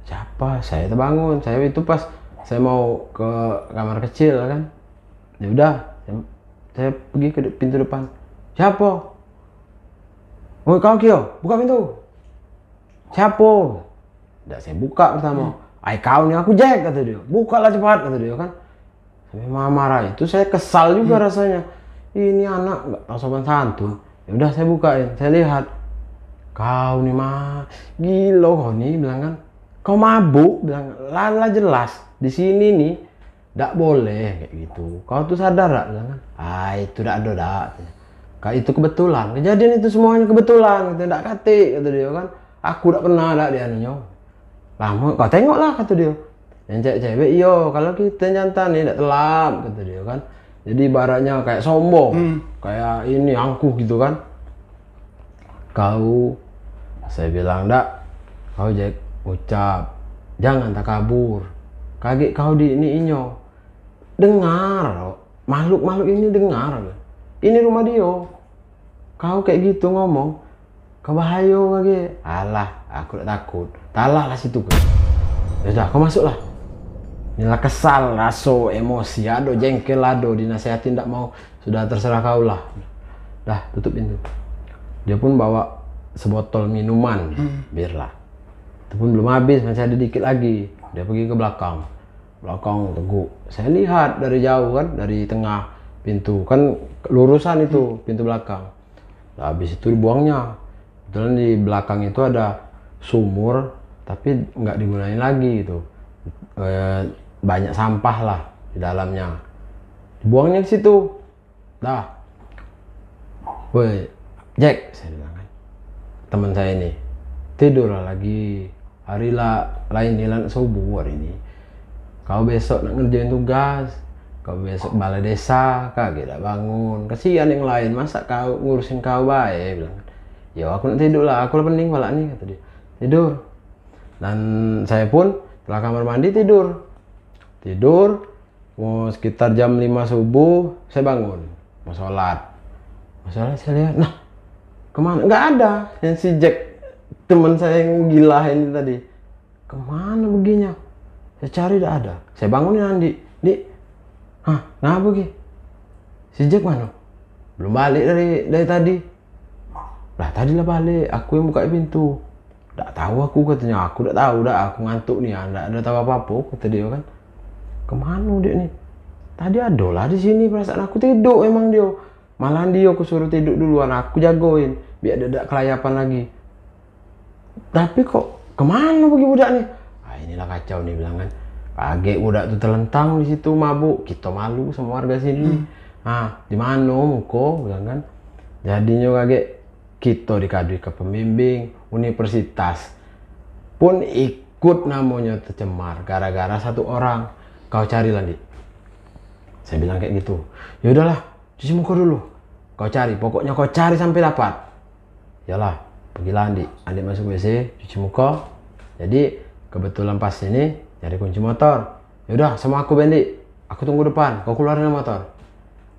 Siapa? Saya terbangun. Saya itu pas saya mau ke kamar kecil kan. Ya udah, saya pergi ke pintu depan. Siapa? Oh, kau Kio, buka pintu. Siapa? Udah saya buka pertama. Kau nih, aku Jack kata dia. Bukalah cepat kata dia kan. Sampai marah itu saya kesal juga rasanya. Ini anak nggak tahu sopan santun. Ya udah saya bukain, saya lihat. Kau nih mah gila kau nih, bilang kan. Kau mabuk, bilang lala jelas di sini nih nggak boleh kayak gitu. Kau tuh sadar gak? Bilang kan. Itu nggak ada. Kayak itu kebetulan, kejadian itu semuanya kebetulan, gitu, nggak kate kata dia kan. Aku nggak pernah ada di anunya. Lama, kau tengok lah kata dia. Yang cewek-cewek, iyo kalau kita nyantai nih nggak telap kata dia kan. Jadi ibaratnya kayak sombong, kayak ini angkuh gitu kan. Kau Saya bilang, "Ndak, kau Jack ucap, jangan tak kabur. Kaget kau di ini inyo. Dengar, makhluk-makhluk ini dengar. Ini rumah dia. Kau kayak gitu ngomong, kau bahaya lagi." Alah, aku tak takut. Talah lah situ. Ya udah, kau masuklah. Inilah kesal, raso, emosi, ado jengkel, ado dinasihatin tak mau. Sudah terserah kau lah. Dah, tutup pintu. Dia pun bawa sebotol minuman, birlah. Itu pun belum habis, masih ada dikit lagi. Dia pergi ke belakang. Belakang teguk. Saya lihat dari jauh kan, dari tengah pintu. Kan lurusan itu, pintu belakang. Nah, habis itu dibuangnya. Kebetulan di belakang itu ada sumur, tapi nggak digunain lagi gitu. Banyak sampah lah di dalamnya. Dibuangnya ke situ. Dah. Woi, Jack, saya bilang kan. Teman saya ini, tidurlah lagi. Hari lain hilang subuh hari ini. Kau besok nak ngerjain tugas. Kau besok balai desa, kaget tak bangun. Kasihan yang lain, masa kau ngurusin kau baik, bilang. Ya aku nak tidur lah, aku lah pening malah nih, kata dia. Tidur. Dan saya pun setelah kamar mandi tidur. Mau sekitar jam 5 subuh, saya bangun. Mau sholat. Saya lihat, nah kemana? Nggak ada. Yang si Jack, teman saya yang gila ini tadi. Kemana beginya? Saya cari tidak ada. Saya bangunin Andi. Di, ngapa Ki? Si Jack mana? Belum balik dari tadi. Lah tadi lah balik. Aku yang buka pintu. Tidak tahu aku, katanya. Aku tidak tahu. Aku ngantuk nih. Tidak ada tahu apa-apa, kata dia kan. Kemana dia nih? Tadi ada lah di sini. Perasaan aku tidur emang dia. Malahan dia aku suruh tidur duluan, aku jagoin biar ada kelayapan lagi. Tapi kok kemana pergi budak nih? Inilah kacau nih, bilang kan. Kaget budak tuh terlentang di situ mabuk. Kita malu sama warga sini. Di mana muko, bilang kan. Jadinya kaget kita dikadui ke pembimbing universitas. Pun ikut namanya tercemar gara-gara satu orang. Kau cari Landi. Saya bilang kayak gitu. Ya udahlah, cuci muka dulu. Kau cari, pokoknya kau cari sampai dapat. Yalah, pergilah Andi masuk WC, cuci muka. Jadi kebetulan pas ini cari kunci motor. Ya udah, sama aku Bendi. Aku tunggu depan, kau keluarin motor.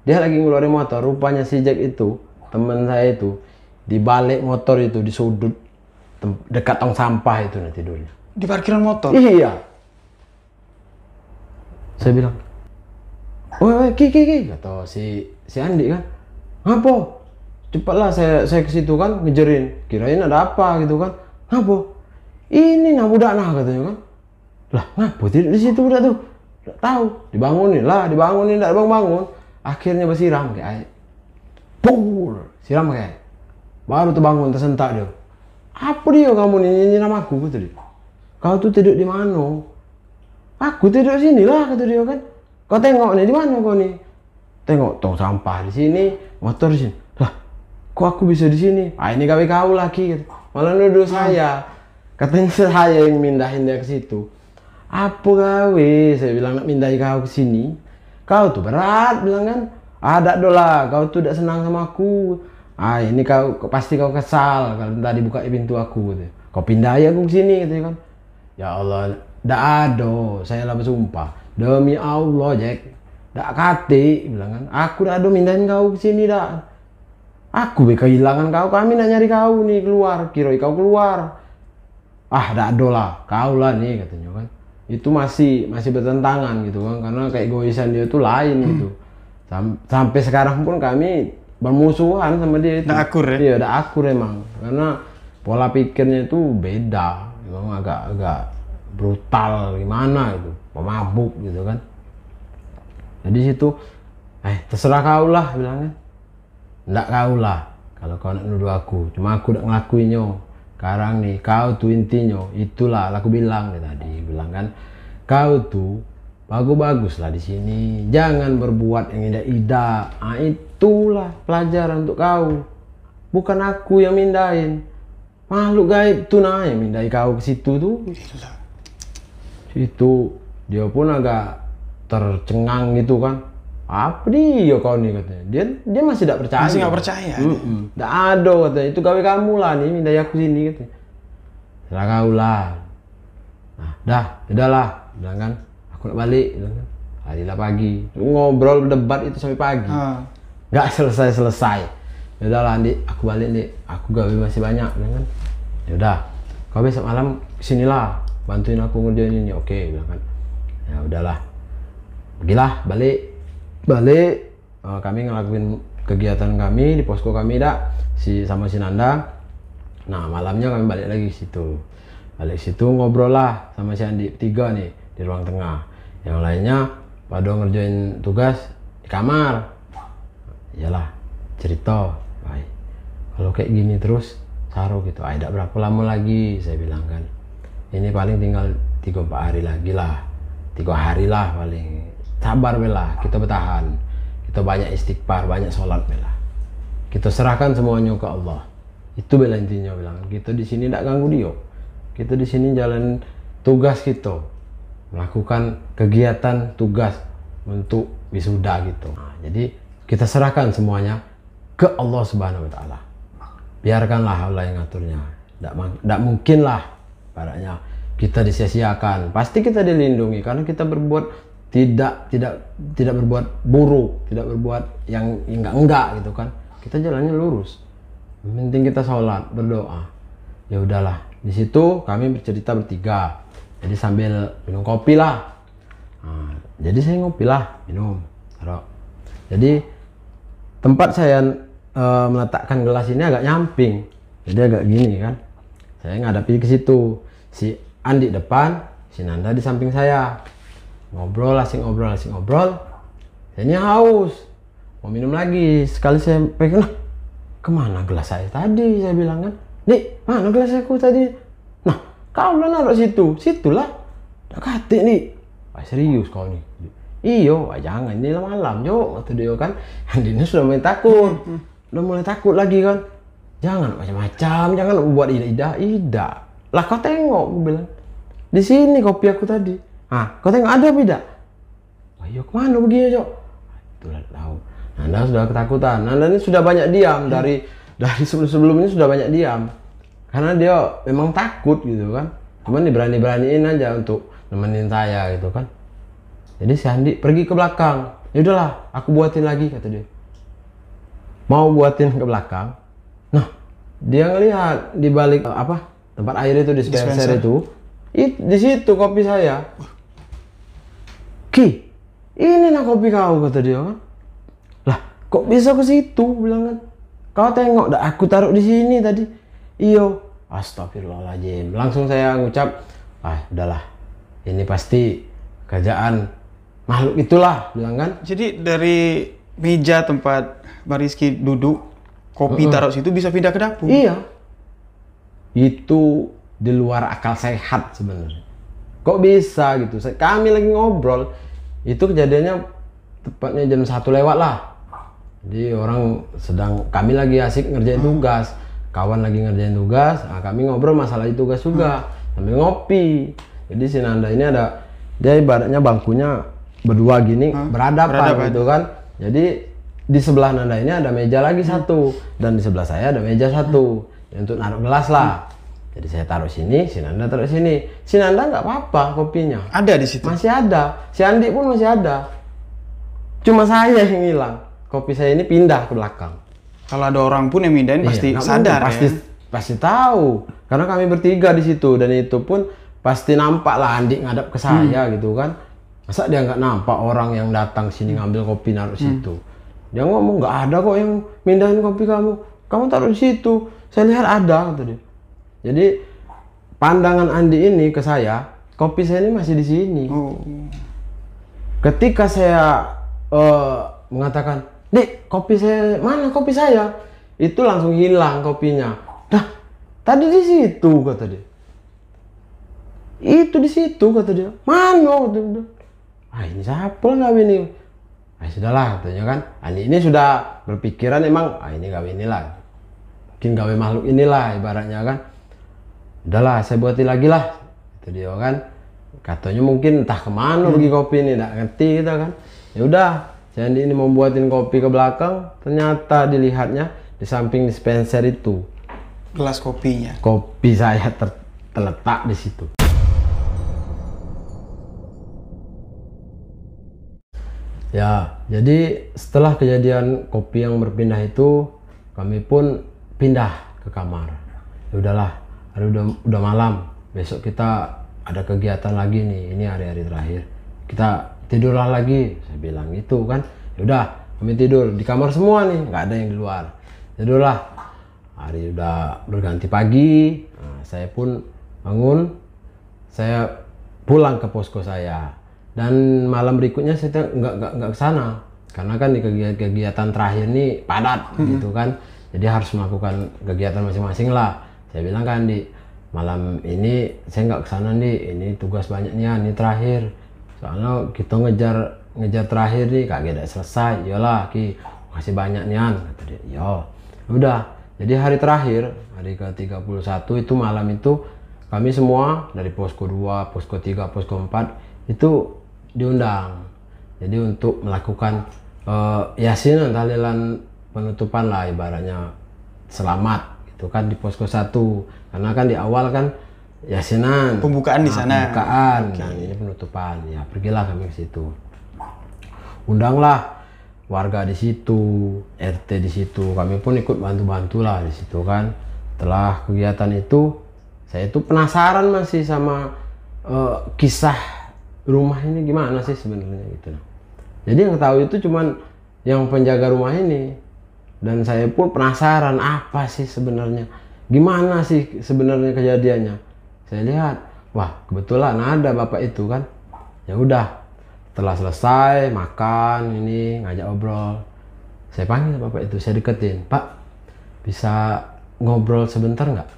Dia lagi ngeluarin motor, rupanya si Jack itu, teman saya itu, di balik motor itu, di sudut dekat tong sampah itu tidurnya. Di parkiran motor? Iya. Saya bilang, "Woi, Ki, kata si Andi kan. Ngapa? Cepatlah saya ke situ kan, ngejerin. Kirain ada apa gitu kan. Ngapa? Ini nah budak nah, katanya kan. Lah, ngapa tidur di situ budak tuh? Tidak tahu. Dibangunin, tidak bangun. Akhirnya bersiram kayak air. Pur, siram kayak. Baru terbangun, tersentak dia. Apa dia kamu nih, nama aku, kata dia. Kau tuh tidur di mana? Aku tidur sini lah, kata dia kan. Kau tengok nih, di mana kau nih? Tengok tong sampah di sini, motor di sini. Lah, kok aku bisa di sini? Ini gawe kau lagi, gitu. Malah nuduh saya. Katanya saya yang mindahin dia ke situ. Apa gawe? Saya bilang nak mindahin kau ke sini. Kau tuh berat, bilang kan. Ada dolah, kau tuh tidak senang sama aku. Ini kau pasti kau kesal kalau tadi buka pintu aku, gitu. Kau pindahin aku ke sini, gitu kan. Ya Allah, tidak ada. Saya lah bersumpah. Demi Allah, Jack. Tak kate, bilang kan. Aku dah ada mindahin kau ke sini dah. Aku kehilangan kau, kami nak nyari kau nih keluar. Kira kau keluar. Tak ada lah, kau lah nih, katanya kan. Itu masih bertentangan gitu kan, karena kayak egoisan dia tuh lain gitu. Sampai sekarang pun kami bermusuhan sama dia itu. Udah akur ya? Iya, udah akur emang. Karena pola pikirnya itu beda. Memang agak brutal gimana gitu. Pemabuk gitu kan. Jadi situ, terserah kau lah, bilangnya. Nggak kau lah, kalau kau nak nuduh aku. Cuma aku udah ngelakuinnya. Sekarang nih, kau tuh intinya, itulah aku bilang nih tadi. Bilang kan, kau tuh bagus-bagus lah di sini. Jangan berbuat yang indah-indah. Itulah pelajaran untuk kau. Bukan aku yang mindahin. Makhluk gaib tuh nah yang mindahin kau ke situ tuh. Situ, dia pun agak tercengang gitu kan. Apa dia kau nih, katanya. Dia masih tidak percaya. Masih nggak percaya? Tidak ada, katanya. Itu gawe kamu lah nih, minta aku sini, katanya. Terserah kau lah. Nah, udahlah, bilang kan, aku nak balik, bilang kan. Harilah pagi, ngobrol berdebat itu sampai pagi, nggak selesai. Ya udahlah, Andi, aku balik, Andi, aku gawe masih banyak, bilang kan. Ya udah, kau besok malam kesinilah, bantuin aku ngerjain ini, oke, bilang kan. Ya udahlah, pergilah, balik, kami ngelakuin kegiatan kami di posko kami sama si Nanda. Nah, malamnya kami balik lagi ke situ. Ngobrol lah sama si Andi, 3 nih di ruang tengah. Yang lainnya pada ngerjain tugas di kamar. Iyalah, cerita. Baik. Kalau kayak gini terus saru gitu. Tidak berapa lama lagi, saya bilang kan. Ini paling tinggal 3-4 hari lagi lah. 3 hari lah paling. Sabar bela, kita bertahan. Kita banyak istighfar, banyak sholat bela. Kita serahkan semuanya ke Allah. Itu bela intinya bilang. Kita di sini tidak ganggu dia. Kita di sini jalan tugas kita, melakukan kegiatan tugas untuk wisuda gitu. Nah, jadi kita serahkan semuanya ke Allah Subhanahu Wa Taala. Biarkanlah Allah yang ngaturnya. Tidak mungkin lah, baraknya kita disia-siakan. Pasti kita dilindungi karena kita berbuat tidak berbuat buruk, tidak berbuat yang enggak gitu kan. Kita jalannya lurus. Yang penting kita sholat, berdoa. Ya udahlah. Di situ kami bercerita bertiga. Jadi sambil minum kopi lah. Nah, jadi saya ngopi lah, minum. Jadi tempat saya meletakkan gelas ini agak nyamping. Jadi agak gini kan. Saya ngadapi ke situ. Si Andi depan, si Nanda di samping saya. Ngobrol, asing ngobrol. Saya ini haus. Mau minum lagi. Sekali saya pegang, kemana gelas saya tadi? Saya bilang kan. Dik, mana gelas aku tadi? Nah, kau lah naruh situlah. Dah kate nih. Wah, serius kau nih. Iyo, jangan ini malam, Jo. Kata dia kan. Andina sudah mulai takut. Udah mulai takut lagi kan. Jangan macam-macam, jangan buat ida. Lah kau tengok, gue bilang. Di sini kopi aku tadi. Ah, kau tengok ada beda. Wah, iya kemana begini, Jo? Itulah tahu. Nanda sudah ketakutan. Nanda ini sudah banyak diam dari sebelum-sebelumnya sudah banyak diam. Karena dia memang takut gitu kan. Cuman diberani-beraniin aja untuk nemenin saya gitu kan. Jadi si Andi pergi ke belakang. Ya udahlah, aku buatin lagi kata dia. Mau buatin ke belakang. Nah, dia ngelihat di balik tempat air itu dispenser itu. Di situ kopi saya. Ki, ini nah kopi kau kata dia kan. Lah, kok bisa ke situ bilang kan. Kau tengok, aku taruh di sini tadi. Iyo, astagfirullahaladzim. Langsung saya ngucap, udahlah. Ini pasti kerjaan makhluk itulah, bilang kan. Jadi dari meja tempat Bang Rizky duduk, kopi taruh situ bisa pindah ke dapur. Iya. Itu di luar akal sehat sebenarnya. Kok bisa gitu? Kami lagi ngobrol, itu kejadiannya tepatnya jam 1 lewat lah. Jadi kami lagi asik ngerjain tugas, kawan lagi ngerjain tugas, kami ngobrol masalah tugas juga, sambil ngopi. Jadi si Nanda ini dia ibaratnya bangkunya berdua gini, berhadapan gitu kan. Jadi di sebelah Nanda ini ada meja lagi satu, dan di sebelah saya ada meja satu, untuk naruh gelas lah. Jadi saya taruh sini, si Nanda taruh sini. Si Nanda nggak apa-apa kopinya. Ada di situ? Masih ada. Si Andi pun masih ada. Cuma saya yang hilang. Kopi saya ini pindah ke belakang. Kalau ada orang pun yang mindahin pasti sadar mungkin, pasti tahu. Karena kami bertiga di situ, dan itu pun pasti nampak lah Andi ngadap ke saya gitu kan. Masa dia nggak nampak orang yang datang sini ngambil kopi naruh situ. Dia ngomong nggak ada kok yang mindahin kopi kamu. Kamu taruh di situ. Saya lihat ada kata dia. Jadi pandangan Andi ini ke saya, kopi saya ini masih di sini. Ketika saya mengatakan, Dik, kopi saya mana kopi saya? Itu langsung hilang kopinya. Dah, tadi di situ kata dia. Itu di situ kata dia. Mana? Kata dia. Ini siapa lah ini? Sudahlah katanya kan. Ini sudah berpikiran emang, ini gawe inilah. Mungkin gawe makhluk inilah ibaratnya kan. Udahlah, saya buatin lagi lah. Itu dia kan. Katanya mungkin entah kemana pergi kopi ini, nggak ngerti kita kan. Ya udah. Jadi ini mau buatin kopi ke belakang, ternyata dilihatnya di samping dispenser itu gelas kopinya. Kopi saya terletak di situ. Ya, jadi setelah kejadian kopi yang berpindah itu, kami pun pindah ke kamar. Ya udahlah, udah malam. Besok kita ada kegiatan lagi nih. Ini hari-hari terakhir. Kita tidurlah lagi. Saya bilang gitu kan. Ya udah, kami tidur di kamar semua nih, nggak ada yang di luar. Tidurlah. Hari udah berganti pagi. Nah, saya pun bangun. Saya pulang ke posko saya. Dan malam berikutnya saya nggak ke sana karena kan di kegiatan terakhir ini padat gitu kan, jadi harus melakukan kegiatan masing-masing lah. Saya bilang kan di malam ini saya nggak ke sana nih, ini tugas banyaknya, ini terakhir, soalnya kita ngejar terakhir nih kagak ada selesai. Iyalah Ki, masih banyak nian, kata dia. Ya udah, jadi hari terakhir, hari ke 31 itu malam itu kami semua dari posko 2, posko 3, posko 4 itu diundang, jadi untuk melakukan yasinan, tahlilan penutupan lah, ibaratnya selamat itu kan di posko 1, karena kan di awal kan yasinan pembukaan di sana, pembukaan, dan ini penutupan. Ya pergilah kami ke situ, undanglah warga di situ, RT di situ, kami pun ikut bantu-bantu lah di situ kan. Setelah kegiatan itu saya itu penasaran masih sama kisah rumah ini gimana sih sebenarnya gitu. Jadi yang tahu itu cuman yang penjaga rumah ini, dan saya pun penasaran apa sih sebenarnya, gimana sih sebenarnya kejadiannya. Saya lihat, wah kebetulan ada bapak itu kan. Ya udah, setelah selesai makan ini ngajak obrol, saya panggil bapak itu, saya deketin, Pak bisa ngobrol sebentar nggak?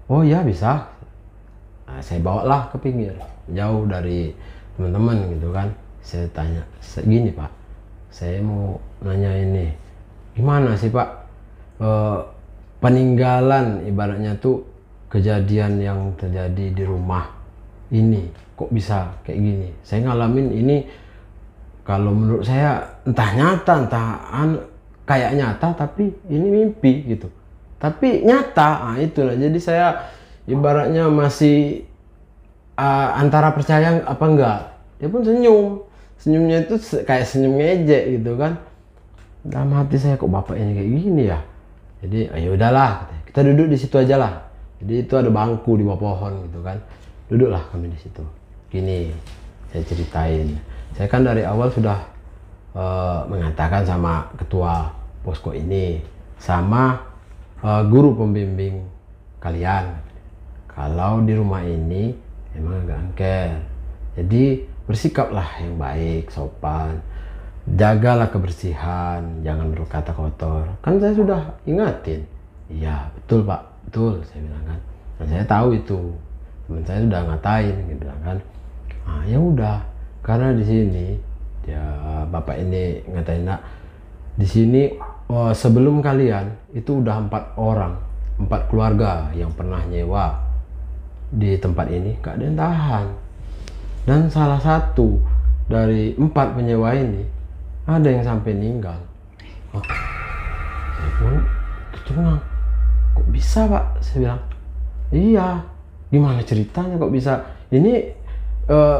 Oh ya bisa. Nah, saya bawalah ke pinggir jauh dari teman-teman gitu kan. Saya tanya gini, Pak, saya mau nanya ini, gimana sih Pak peninggalan, ibaratnya tuh kejadian yang terjadi di rumah ini kok bisa kayak gini. Saya ngalamin ini, kalau menurut saya entah nyata entah kayak nyata, tapi ini mimpi gitu, tapi nyata. Nah itulah, jadi saya ibaratnya masih antara percaya apa enggak. Dia pun senyumnya itu kayak senyum ngejek gitu kan. Dalam hati saya, kok bapak ini kayak gini ya. Jadi ya udahlah, kita duduk di situ aja lah. Jadi itu ada bangku di bawah pohon gitu kan, duduklah kami di situ. Gini saya ceritain, saya kan dari awal sudah mengatakan sama ketua posko ini, sama guru pembimbing kalian, kalau di rumah ini emang agak angker, jadi bersikaplah yang baik, sopan, jagalah kebersihan, jangan berkata kotor. Kan saya sudah ingatin. Iya betul Pak, betul, saya bilang kan. Dan saya tahu itu, teman saya sudah ngatain, gitu kan. Ah ya udah, karena di sini ya bapak ini ngatain, nak di sini sebelum kalian itu udah 4 keluarga yang pernah nyewa di tempat ini, gak ada yang tahan. Dan salah satu dari 4 penyewa ini ada yang sampai meninggal. Oh, saya pun tercengang, kok bisa Pak? Saya bilang, iya, gimana ceritanya kok bisa? Ini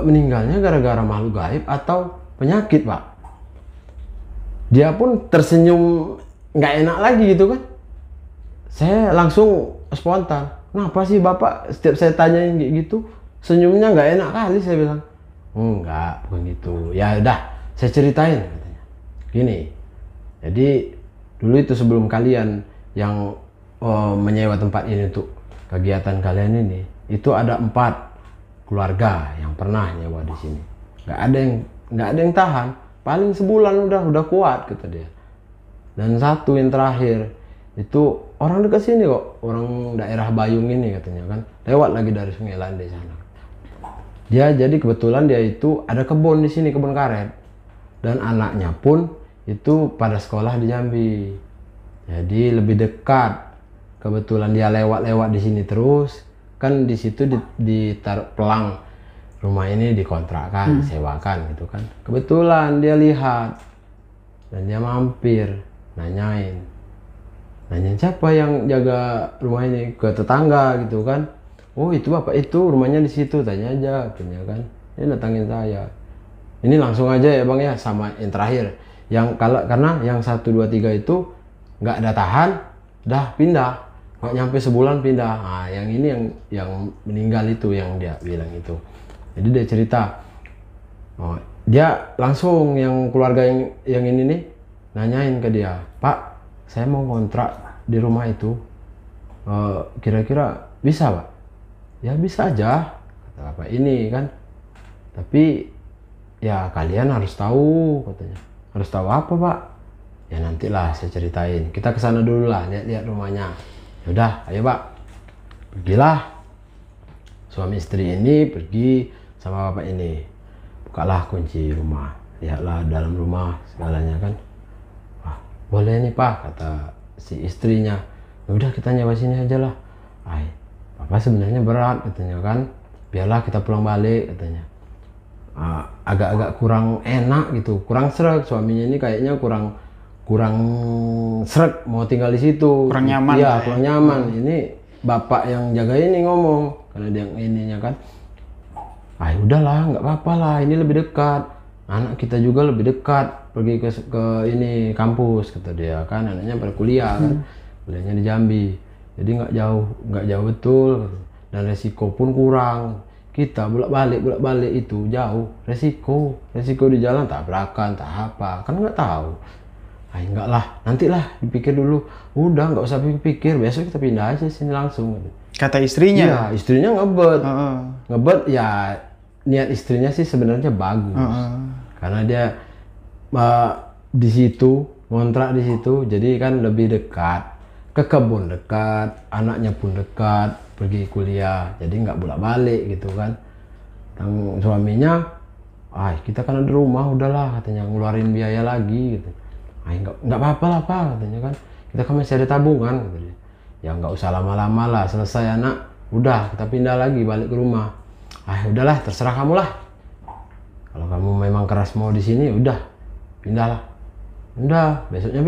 meninggalnya gara-gara makhluk gaib atau penyakit Pak? Dia pun tersenyum nggak enak lagi gitu kan. Saya langsung spontan, kenapa sih Bapak setiap saya tanyain kayak gitu senyumnya nggak enak kali? Saya bilang, enggak, bukan gitu. Ya udah, saya ceritain katanya. Gini, jadi dulu itu sebelum kalian yang menyewa tempat ini untuk kegiatan kalian ini, itu ada 4 keluarga yang pernah nyewa di sini. Nggak ada yang tahan, paling sebulan udah kuat kata dia. Dan satu yang terakhir itu orang dekat sini kok, orang daerah Bayung ini katanya kan, lewat lagi dari Sungai Lande sana. Dia jadi kebetulan dia itu ada kebun di sini, kebun karet, dan anaknya pun itu pada sekolah di Jambi, jadi lebih dekat. Kebetulan dia lewat di sini terus kan, di situ ditaruh pelang rumah ini, dikontrakkan, disewakan gitu kan. Kebetulan dia lihat dan dia mampir nanyain siapa yang jaga rumah ini, ke tetangga gitu kan. oh itu bapak itu rumahnya di situ, tanya aja katanya kan. Ini datangin saya. Ini langsung aja ya bang ya, sama yang terakhir. Yang karena yang 1, 2, 3 itu nggak ada tahan, dah pindah. Nggak nyampe sebulan pindah. Nah, yang ini yang meninggal itu yang dia bilang itu. Jadi dia cerita, oh, dia langsung yang keluarga yang ini nih nanyain ke dia, Pak, saya mau kontrak di rumah itu, kira-kira bisa Pak? Ya bisa aja, kata bapak ini kan. Tapi ya kalian harus tahu katanya. Harus tahu apa Pak? Ya nantilah saya ceritain. Kita ke sana dulu lah, lihat-lihat rumahnya. Yaudah, ayo Pak. Pergilah. Suami istri ini pergi sama bapak ini. Bukalah kunci rumah. Lihatlah dalam rumah segalanya kan. Wah, boleh nih Pak, kata si istrinya. Udah kita nyewa sini aja lah. Ay, Bapak sebenarnya berat katanya kan. Biarlah kita pulang balik katanya. Agak-agak kurang enak gitu, kurang sreg. Suaminya ini kayaknya kurang sreg mau tinggal di situ. Kurang nyaman. Iya, kurang nyaman. Ini bapak yang jaga ini ngomong karena dia ininya kan. Udahlah, nggak apa-apa lah. Ini lebih dekat. Anak kita juga lebih dekat. Pergi ke ini kampus kata dia kan. Anaknya pada kuliah kan. Kuliahnya di Jambi. Jadi nggak jauh betul. Dan resiko pun kurang. Kita bolak-balik itu jauh, resiko di jalan tabrakan, tak apa, kan nggak tahu. Enggak lah, nantilah dipikir dulu. Udah nggak usah pikir, besok kita pindah aja sini langsung. Kata istrinya? Iya, istrinya ngebet. Ngebet ya, niat istrinya sih sebenarnya bagus. Karena dia di situ, ngontrak di situ, jadi kan lebih dekat. Ke kebun dekat, anaknya pun dekat, pergi kuliah, jadi nggak bolak-balik gitu kan. Dan suaminya, kita kan ada rumah, udahlah katanya, ngeluarin biaya lagi gitu. Nggak apa-apa lah Pak katanya kan, kita kan masih ada tabungan katanya. Ya nggak usah lama-lama lah, selesai anak, udah kita pindah lagi balik ke rumah. Udahlah terserah kamu lah. Kalau kamu memang keras mau di sini, udah pindahlah. Udah besoknya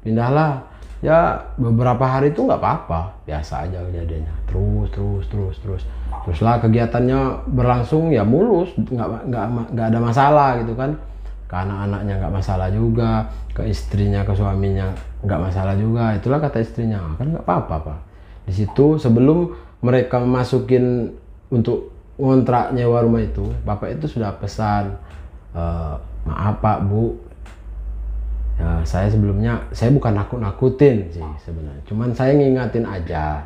pindahlah. Ya beberapa hari itu nggak apa-apa, biasa aja kejadiannya. Terus lah kegiatannya berlangsung ya mulus, nggak ada masalah gitu kan. Ke anak-anaknya nggak masalah juga, ke istrinya, ke suaminya nggak masalah juga. Itulah kata istrinya, kan nggak apa-apa Pak. Di situ sebelum mereka masukin untuk ngontrak nyewa rumah itu, bapak itu sudah pesan, maaf Pak Bu. Ya, saya sebelumnya, saya bukan nakut-nakutin sih sebenarnya, cuman saya ngingatin aja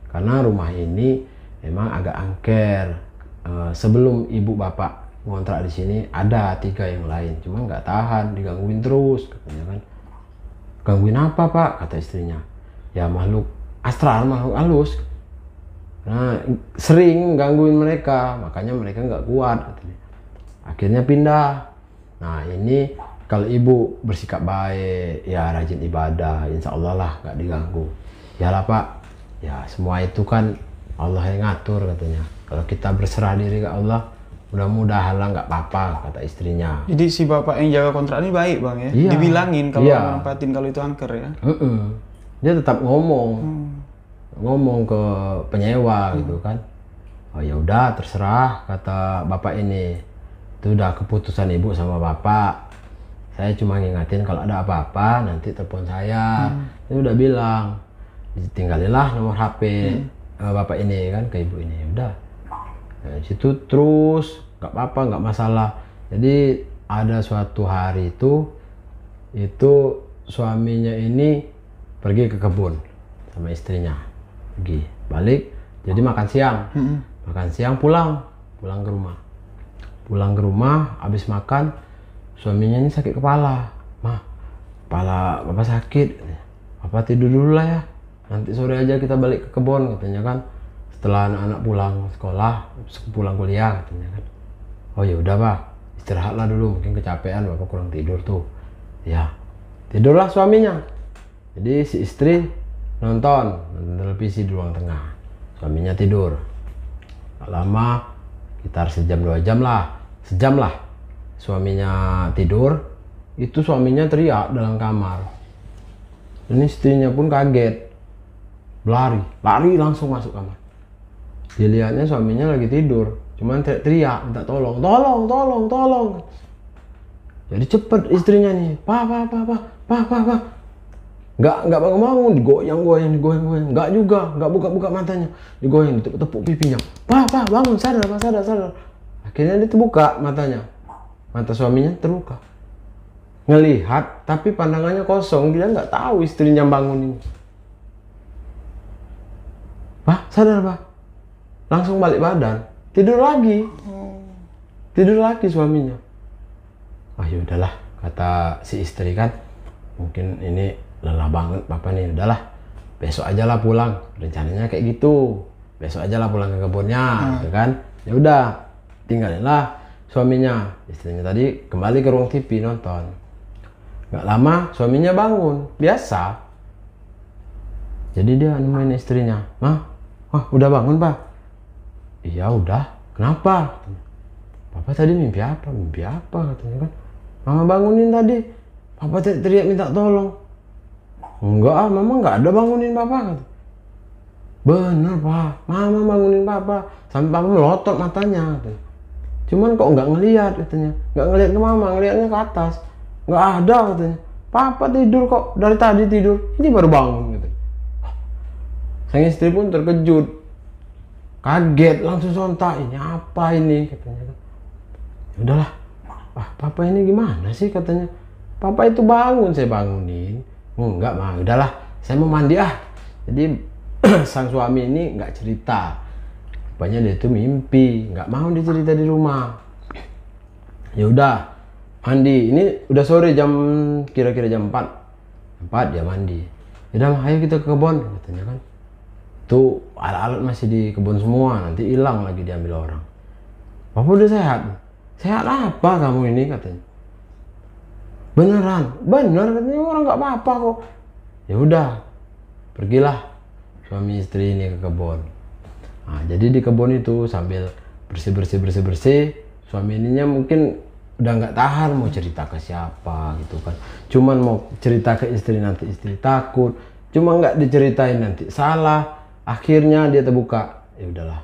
karena rumah ini memang agak angker. Sebelum ibu bapak ngontrak di sini ada 3 yang lain, cuma nggak tahan, digangguin terus katanya kan. Gangguin apa Pak? Kata istrinya. Ya makhluk astral, makhluk halus. Nah sering gangguin mereka, makanya mereka nggak kuat katanya. Akhirnya pindah. Nah ini kalau ibu bersikap baik, ya rajin ibadah, insya Allah lah nggak diganggu. Ya lah Pak, ya semua itu kan Allah yang ngatur katanya. Kalau kita berserah diri ke Allah, mudah-mudahan lah nggak apa-apa kata istrinya. Jadi si bapak yang jaga kontrak ini baik bang ya? Iya. Dibilangin kalau menempatin kalau itu angker ya? Dia tetap ngomong ke penyewa gitu kan. Oh ya udah terserah kata bapak ini. Itu udah keputusan ibu sama bapak. Saya cuma ngingatin kalau ada apa-apa nanti telepon saya. Dia udah bilang, tinggalinlah nomor HP bapak ini kan ke ibu ini. Udah, nah, situ terus nggak apa-apa, nggak masalah. Jadi ada suatu hari itu suaminya ini pergi ke kebun sama istrinya, pergi balik. Jadi makan siang pulang ke rumah, habis makan. Suaminya ini sakit kepala. Kepala bapak sakit. Bapak tidur dulu lah ya. Nanti sore aja kita balik ke kebun katanya kan. Setelah anak-anak pulang sekolah, pulang kuliah katanya kan. Oh ya udah Pak, istirahatlah dulu. Mungkin kecapean bapak kurang tidur tuh. Ya, tidurlah suaminya. Jadi si istri nonton televisi di ruang tengah. Suaminya tidur. Gak lama, sekitar sejam 2 jam lah. Sejam lah. Suaminya tidur, itu suaminya teriak dalam kamar. Dan istrinya pun kaget, lari langsung masuk kamar. Dilihatnya suaminya lagi tidur, cuman teriak minta tolong, tolong. Jadi cepet istrinya nih, pa. Nggak bangun, digoyang, nggak juga, nggak buka matanya, digoyang, tepuk pipinya, pa bangun, sadar. Akhirnya dia buka matanya, mata suaminya terbuka, ngelihat tapi pandangannya kosong, dia nggak tahu istrinya bangun ini. Pa, sadar pa, langsung balik badan, tidur lagi suaminya. Ah ya udahlah, kata si istri kan, mungkin ini lelah banget papa nih, udahlah besok aja lah pulang, rencananya kayak gitu, besok aja lah pulang ke kebunnya, gitu kan. Ya udah, tinggalinlah suaminya, istrinya tadi kembali ke ruang TV nonton. Nggak lama suaminya bangun, biasa. Jadi dia nemuin istrinya, wah udah bangun pak? Iya udah, kenapa? Papa tadi mimpi apa katanya kan. Mama bangunin tadi, papa teriak minta tolong. Enggak, mama nggak ada bangunin papa kata. Bener pak, mama bangunin papa, sampai papa melotot matanya katanya. Cuman kok nggak ngelihat katanya, nggak ngelihat ke mama, ngelihatnya ke atas, nggak ada katanya. Papa tidur kok, dari tadi tidur, ini baru bangun gitu. Sang istri pun terkejut, kaget, langsung sontak, ini apa ini katanya. Udahlah, papa ini gimana sih katanya. Papa itu bangun, saya bangunin. Enggak mah, udahlah, saya mau mandi ah. Jadi sang suami ini nggak cerita, rupanya dia itu mimpi, nggak mau dia cerita di rumah. Ya udah, mandi. Ini udah sore, kira-kira jam 4 dia mandi. Udah, ayo kita ke kebun katanya kan. Tuh alat-alat masih di kebun semua, nanti hilang lagi diambil orang. Papa udah sehat. Sehat apa kamu ini katanya. Bener katanya, orang nggak apa-apa kok. Ya udah, pergilah suami istri ini ke kebun. Nah, jadi di kebun itu sambil bersih, suami ininya mungkin udah nggak tahan mau cerita ke siapa gitu kan. Cuman mau cerita ke istri, nanti istri takut. Cuma nggak diceritain nanti salah. Akhirnya dia terbuka. Ya udahlah,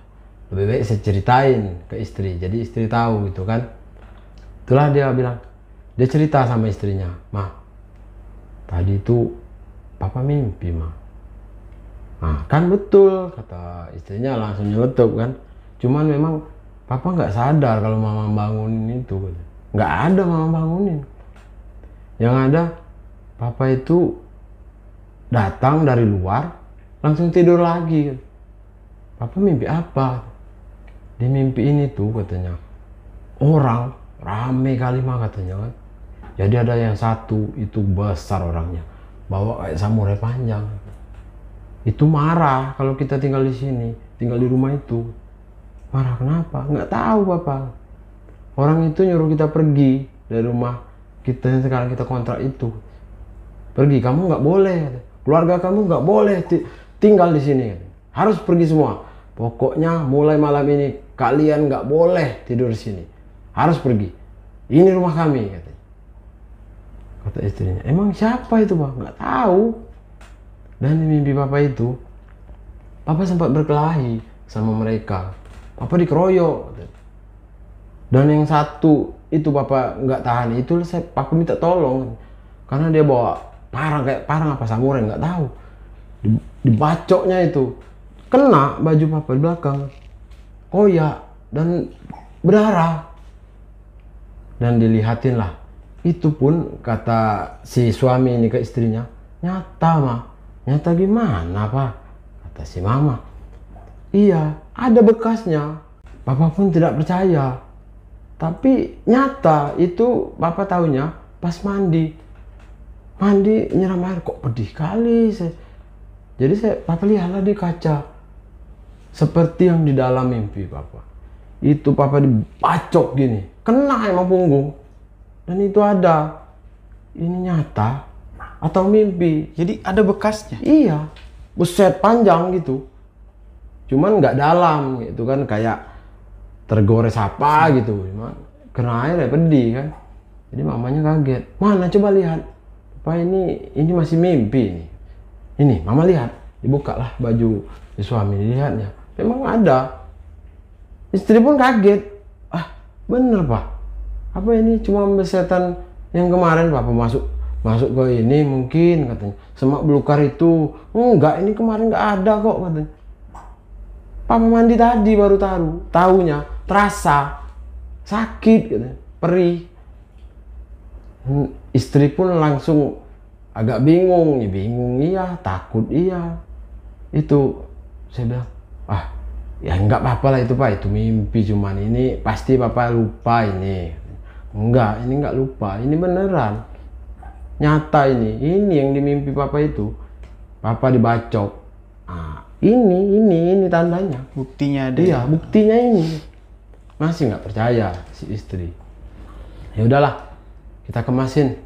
lebih baik saya ceritain ke istri, jadi istri tahu gitu kan. Itulah dia bilang, dia cerita sama istrinya, "Ma, tadi itu papa mimpi, Ma." Nah, kan betul kata istrinya, langsung nyeletuk kan. Cuman memang papa nggak sadar kalau mama bangunin itu, nggak ada mama bangunin. Yang ada papa itu datang dari luar langsung tidur lagi. Papa mimpi apa? Di mimpi ini tuh katanya orang rame kali mah katanya kan. Jadi ada yang satu itu besar orangnya, bawa kayak samurai panjang. Itu marah kalau kita tinggal di sini, tinggal di rumah itu. Marah kenapa? Nggak tahu papa. Orang itu nyuruh kita pergi dari rumah kita yang sekarang kita kontrak itu. Pergi, kamu nggak boleh. Keluarga kamu nggak boleh tinggal di sini. Harus pergi semua. Pokoknya mulai malam ini kalian nggak boleh tidur di sini. Harus pergi. Ini rumah kami katanya. Kata istrinya, emang siapa itu pak? Nggak tahu. Dan di mimpi papa itu, papa sempat berkelahi sama mereka. Papa dikeroyok. Dan yang satu itu papa nggak tahan, itu papa minta tolong karena dia bawa parang apa samurai nggak tahu. Dibacoknya itu kena baju papa di belakang, koyak dan berdarah. Dan dilihatin lah. Itu pun kata si suami ini ke istrinya, nyata mah. Nyata gimana pak? Kata si mama. Iya, ada bekasnya. Papa pun tidak percaya. Tapi nyata itu papa tahunya pas mandi. Mandi nyiram air, kok pedih kali. Jadi papa lihatlah di kaca. Seperti yang di dalam mimpi papa. Itu papa dibacok gini. Kena emang punggung. Dan itu ada. Ini nyata atau mimpi. Jadi ada bekasnya? Iya. Buset panjang gitu. Cuman nggak dalam gitu kan. Kayak tergores apa gitu. Cuman kena air ya pedih kan. Jadi mamanya kaget. Mana coba lihat. Pak ini masih mimpi ini. Ini mama lihat. Dibukalah baju si suami, dilihatnya. Memang ada. Istri pun kaget. Ah, bener Pak. Apa ini cuma setan yang kemarin Papa masuk ke ini mungkin katanya. Semak belukar itu. Enggak, ini kemarin nggak ada kok katanya. Papa mandi tadi baru tahunya terasa sakit katanya, perih. Istri pun langsung agak bingung, iya, takut iya. Itu saya bilang, ya nggak apa-apa lah itu Pak, itu mimpi, cuman ini pasti Papa lupa ini. Enggak, ini nggak lupa, ini beneran, nyata ini yang di mimpi Papa itu, Papa dibacok. Ini tandanya, Buktinya ada. iya, buktinya ini. Masih nggak percaya si istri. Ya udahlah, kita kemasin,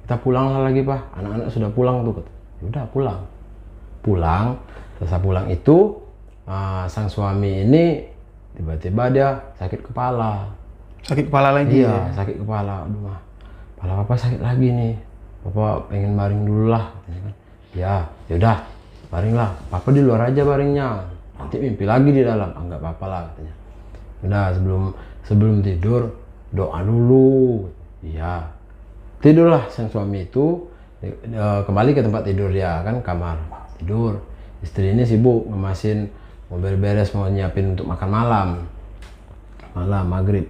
kita pulang lagi Pak, anak-anak sudah pulang tuh. Ya udah pulang. Selesai pulang itu sang suami ini tiba-tiba dia sakit kepala. Sakit kepala lagi? Iya, sakit kepala. Aduh mah, kepala Papa sakit lagi nih. Papa pengen baring dulu lah. Ya udah, baringlah. Papa di luar aja baringnya. Nanti mimpi lagi di dalam. Enggak apa-apa lah katanya. Udah, sebelum tidur doa dulu. Iya. Tidurlah sang suami itu, kembali ke tempat tidur dia, kan kamar tidur. Istri ini sibuk ngemasin, mau beres-beres, mau nyiapin untuk makan malam.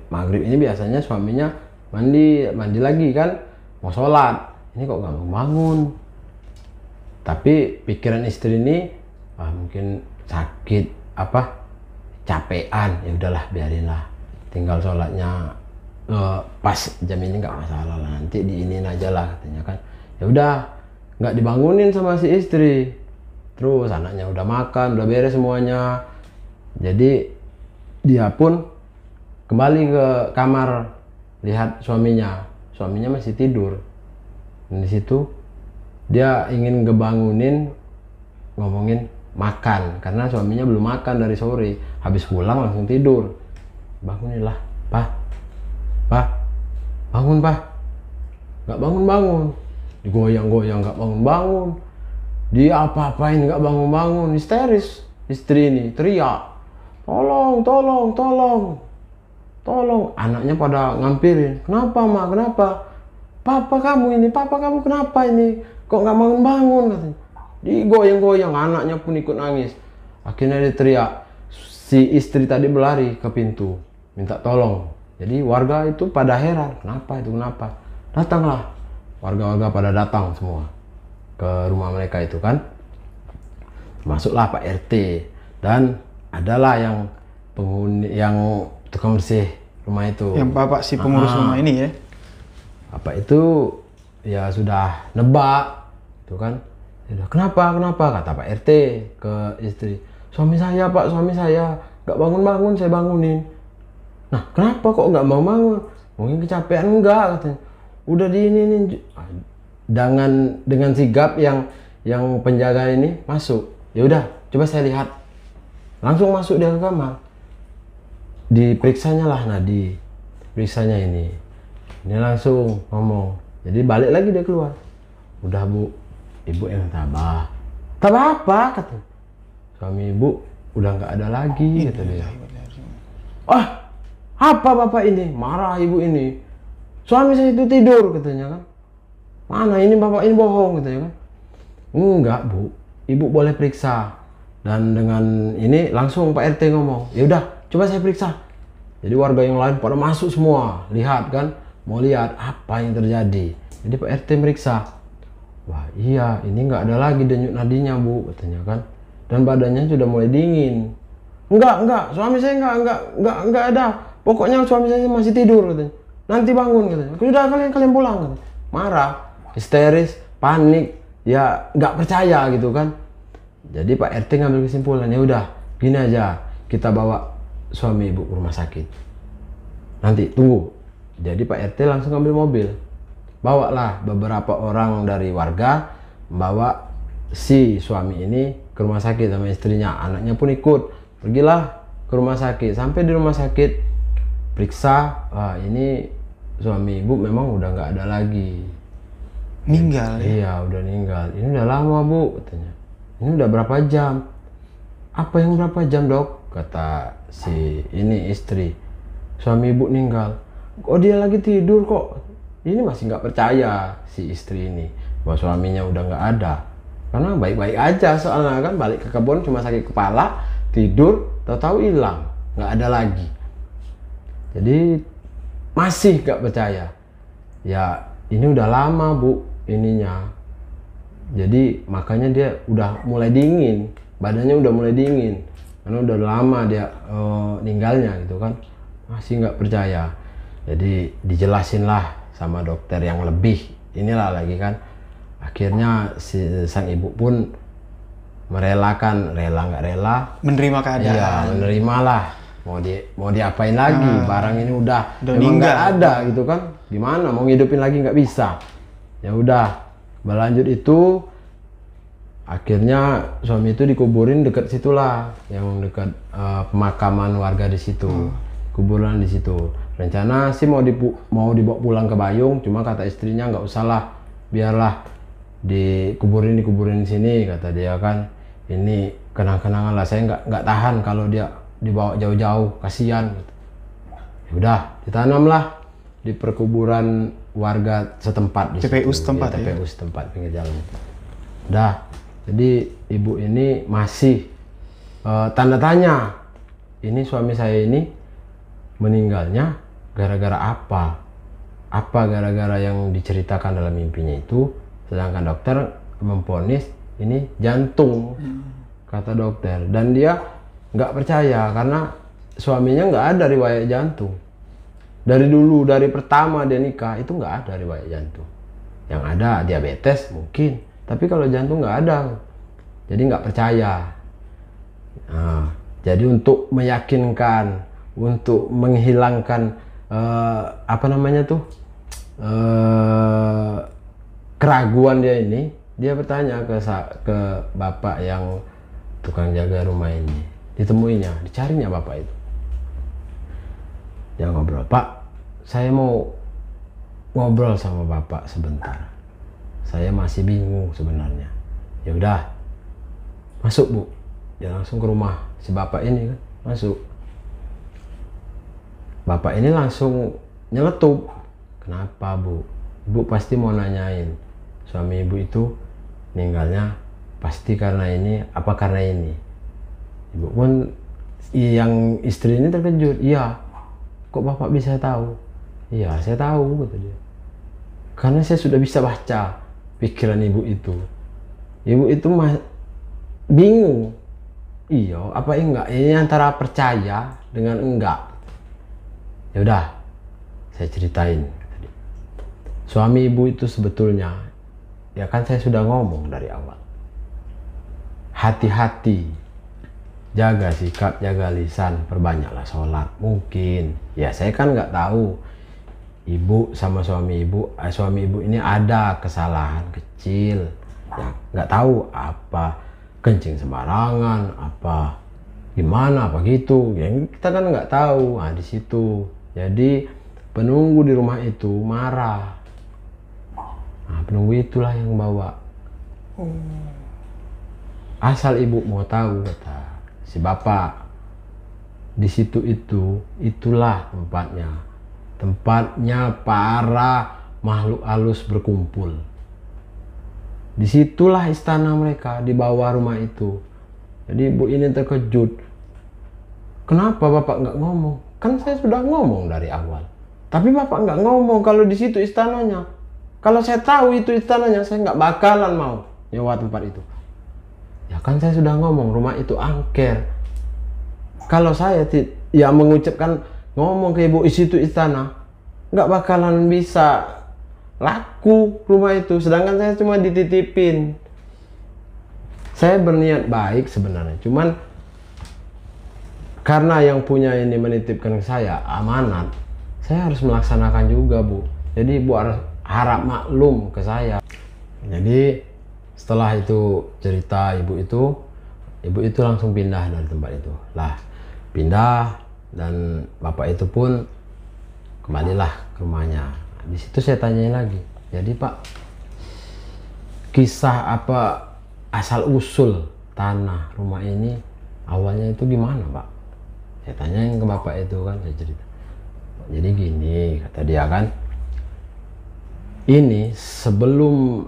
Maghrib ini biasanya suaminya mandi lagi kan, mau sholat. Ini kok nggak bangun. Tapi pikiran istri ini mungkin sakit capean. Ya udahlah, biarinlah, tinggal sholatnya pas jam ini nggak masalah lah, nanti diinin aja lah katanya kan. Ya udah, nggak dibangunin sama si istri. Terus anaknya udah makan, udah beres semuanya. Jadi dia pun kembali ke kamar, lihat suaminya masih tidur. Dan di situ dia ingin ngebangunin, ngomongin makan, karena suaminya belum makan dari sore. Habis pulang langsung tidur. Bangunilah, Pak, bangun Pak. Nggak bangun. Digoyang-goyang nggak bangun. Dia apa-apain nggak bangun. Histeris istri ini, teriak, tolong. Anaknya pada ngampirin. Kenapa Mak? Kenapa? Papa kamu kenapa ini? Kok nggak bangun katanya. Digoyang-goyang, anaknya pun ikut nangis. Akhirnya dia teriak. Si istri tadi berlari ke pintu, minta tolong. Jadi warga itu pada heran, kenapa? Datanglah, warga-warga pada datang semua ke rumah mereka itu kan. Masuklah Pak RT, dan adalah yang penghuni, yang tukang bersih rumah itu. Yang Bapak si pengurus rumah ini ya? Bapak itu ya sudah nebak, tuh kan. Kenapa? Kata Pak RT ke istri. Suami saya Pak, nggak bangun, saya bangunin. Nah, kenapa kok nggak bangun? Mungkin kecapean, enggak katanya. Udah dengan sigap yang penjaga ini masuk. Ya udah, coba saya lihat. Langsung masuk dia ke kamar. Diperiksanya lah nadi. Periksanya ini. Ini langsung ngomong. Jadi balik lagi dia keluar. Udah Bu, Ibu yang tabah. Tabah apa? Kata suami Ibu udah nggak ada lagi, kata dia. Apa Bapak ini? Marah Ibu ini. Suami saya itu tidur katanya kan. Mana ini Bapak ini bohong katanya kan. Enggak Bu, Ibu boleh periksa. Dan dengan ini langsung Pak RT ngomong, ya udah coba saya periksa. Jadi warga yang lain pada masuk semua, lihat kan, mau lihat apa yang terjadi. Jadi Pak RT meriksa. Wah iya, ini nggak ada lagi denyut nadinya Bu, katanya kan. Dan badannya sudah mulai dingin. Enggak, suami saya enggak ada. Pokoknya suami saya masih tidur katanya. Nanti bangun katanya. Udah kalian pulang katanya. Marah, histeris, panik, ya nggak percaya gitu kan. Jadi Pak RT ngambil kesimpulan, ya udah gini aja, kita bawa suami Ibu ke rumah sakit. Nanti tunggu. Jadi Pak RT langsung ambil mobil. Bawalah beberapa orang dari warga, membawa si suami ini ke rumah sakit sama istrinya. Anaknya pun ikut. Pergilah ke rumah sakit. Sampai di rumah sakit, periksa, wah ini suami Ibu memang udah nggak ada lagi. Meninggal ya? Iya, udah meninggal. Ini udah lama Bu, katanya. Ini udah berapa jam? Apa yang berapa jam Dok? kata si ini istri, suami ibu meninggal. Kok dia lagi tidur kok? Ini masih nggak percaya si istri ini bahwa suaminya udah nggak ada. Karena baik-baik aja, soalnya kan balik ke kebun cuma sakit kepala, tidur, tahu-tahu hilang, nggak ada lagi. Jadi masih nggak percaya. Ya ini udah lama bu ininya. Jadi makanya dia udah mulai dingin, badannya udah mulai dingin. Karena udah lama dia ninggalnya gitu kan, masih nggak percaya. Jadi dijelasin lah sama dokter yang lebih inilah lagi kan. Akhirnya si sang ibu pun merelakan, rela nggak rela, menerima keadaan. Iya, menerima lah. Mau diapain lagi? Barang ini udah memang nggak ada gitu kan. Gimana mau ngidupin lagi nggak bisa. Ya udah, berlanjut itu akhirnya suami itu dikuburin dekat situlah, yang dekat pemakaman warga di situ. Kuburan di situ. Rencana sih mau dibawa pulang ke Bayung, cuma kata istrinya nggak usah lah, biarlah dikuburin di sini, kata dia kan. Ini kenang-kenangan lah, saya nggak tahan kalau dia dibawa jauh-jauh, kasihan. Ya udah, ditanamlah di perkuburan warga setempat di TPU situ. setempat Ya, TPU setempat pinggir jalan. Udah, jadi ibu ini masih tanda tanya. Ini suami saya ini meninggalnya gara-gara apa? Apa gara-gara yang diceritakan dalam mimpinya itu? Sedangkan dokter memvonis ini jantung, kata dokter. Dan dia nggak percaya karena suaminya nggak ada riwayat jantung. Dari dulu, dari pertama dia nikah itu nggak ada riwayat jantung. Yang ada diabetes mungkin, tapi kalau jantung nggak ada. Jadi nggak percaya. Nah, jadi untuk meyakinkan, untuk menghilangkan apa namanya tuh keraguan dia ini, dia bertanya ke bapak yang tukang jaga rumah ini. Ditemuinya, dicarinya bapak itu. Dia ngobrol, Pak, saya mau ngobrol sama bapak sebentar. Saya masih bingung sebenarnya. Ya udah, masuk bu. Dia langsung ke rumah si bapak ini kan, masuk. Bapak ini langsung nyeletup. Kenapa bu? Ibu pasti mau nanyain. Suami ibu itu meninggalnya pasti karena ini, apa karena ini? Ibu pun yang istri ini terkejut. Iya, kok bapak bisa tahu? Iya, saya tahu, kata dia. Karena saya sudah bisa baca pikiran ibu itu. Ibu itu bingung. Iya, apa enggak? Ini antara percaya dengan enggak. Ya udah, saya ceritain. Suami ibu itu sebetulnya, ya kan saya sudah ngomong dari awal. Hati-hati, jaga sikap, jaga lisan, perbanyaklah sholat. Mungkin, ya saya kan nggak tahu ibu sama suami ibu ini ada kesalahan kecil, ya nggak tahu apa, kencing sembarangan, apa gimana, apa gitu. Yang kita kan nggak tahu. Nah di situ, jadi penunggu di rumah itu marah. Nah, penunggu itulah yang bawa. Asal ibu mau tahu, kata si bapak, di situ itulah tempatnya para makhluk halus berkumpul. Disitulah istana mereka, di bawah rumah itu. Jadi ibu ini terkejut. Kenapa bapak nggak ngomong? Kan saya sudah ngomong dari awal. Tapi bapak nggak ngomong kalau di situ istananya. Kalau saya tahu itu istananya, saya nggak bakalan mau nyewa tempat itu. Ya kan saya sudah ngomong, rumah itu angker. Kalau saya ya mengucapkan ngomong ke ibu di situ istana, nggak bakalan bisa laku rumah itu. Sedangkan saya cuma dititipin. Saya berniat baik sebenarnya, cuman karena yang punya ini menitipkan ke saya amanat, saya harus melaksanakan juga bu. Jadi ibu harap maklum ke saya. Jadi setelah itu cerita ibu itu langsung pindah dari tempat itu lah, pindah, dan bapak itu pun kembalilah ke rumahnya. Di situ saya tanyain lagi, jadi pak, kisah apa asal usul tanah rumah ini awalnya itu gimana pak? Saya tanyain ke bapak itu kan, saya cerita. Jadi gini, kata dia kan, ini sebelum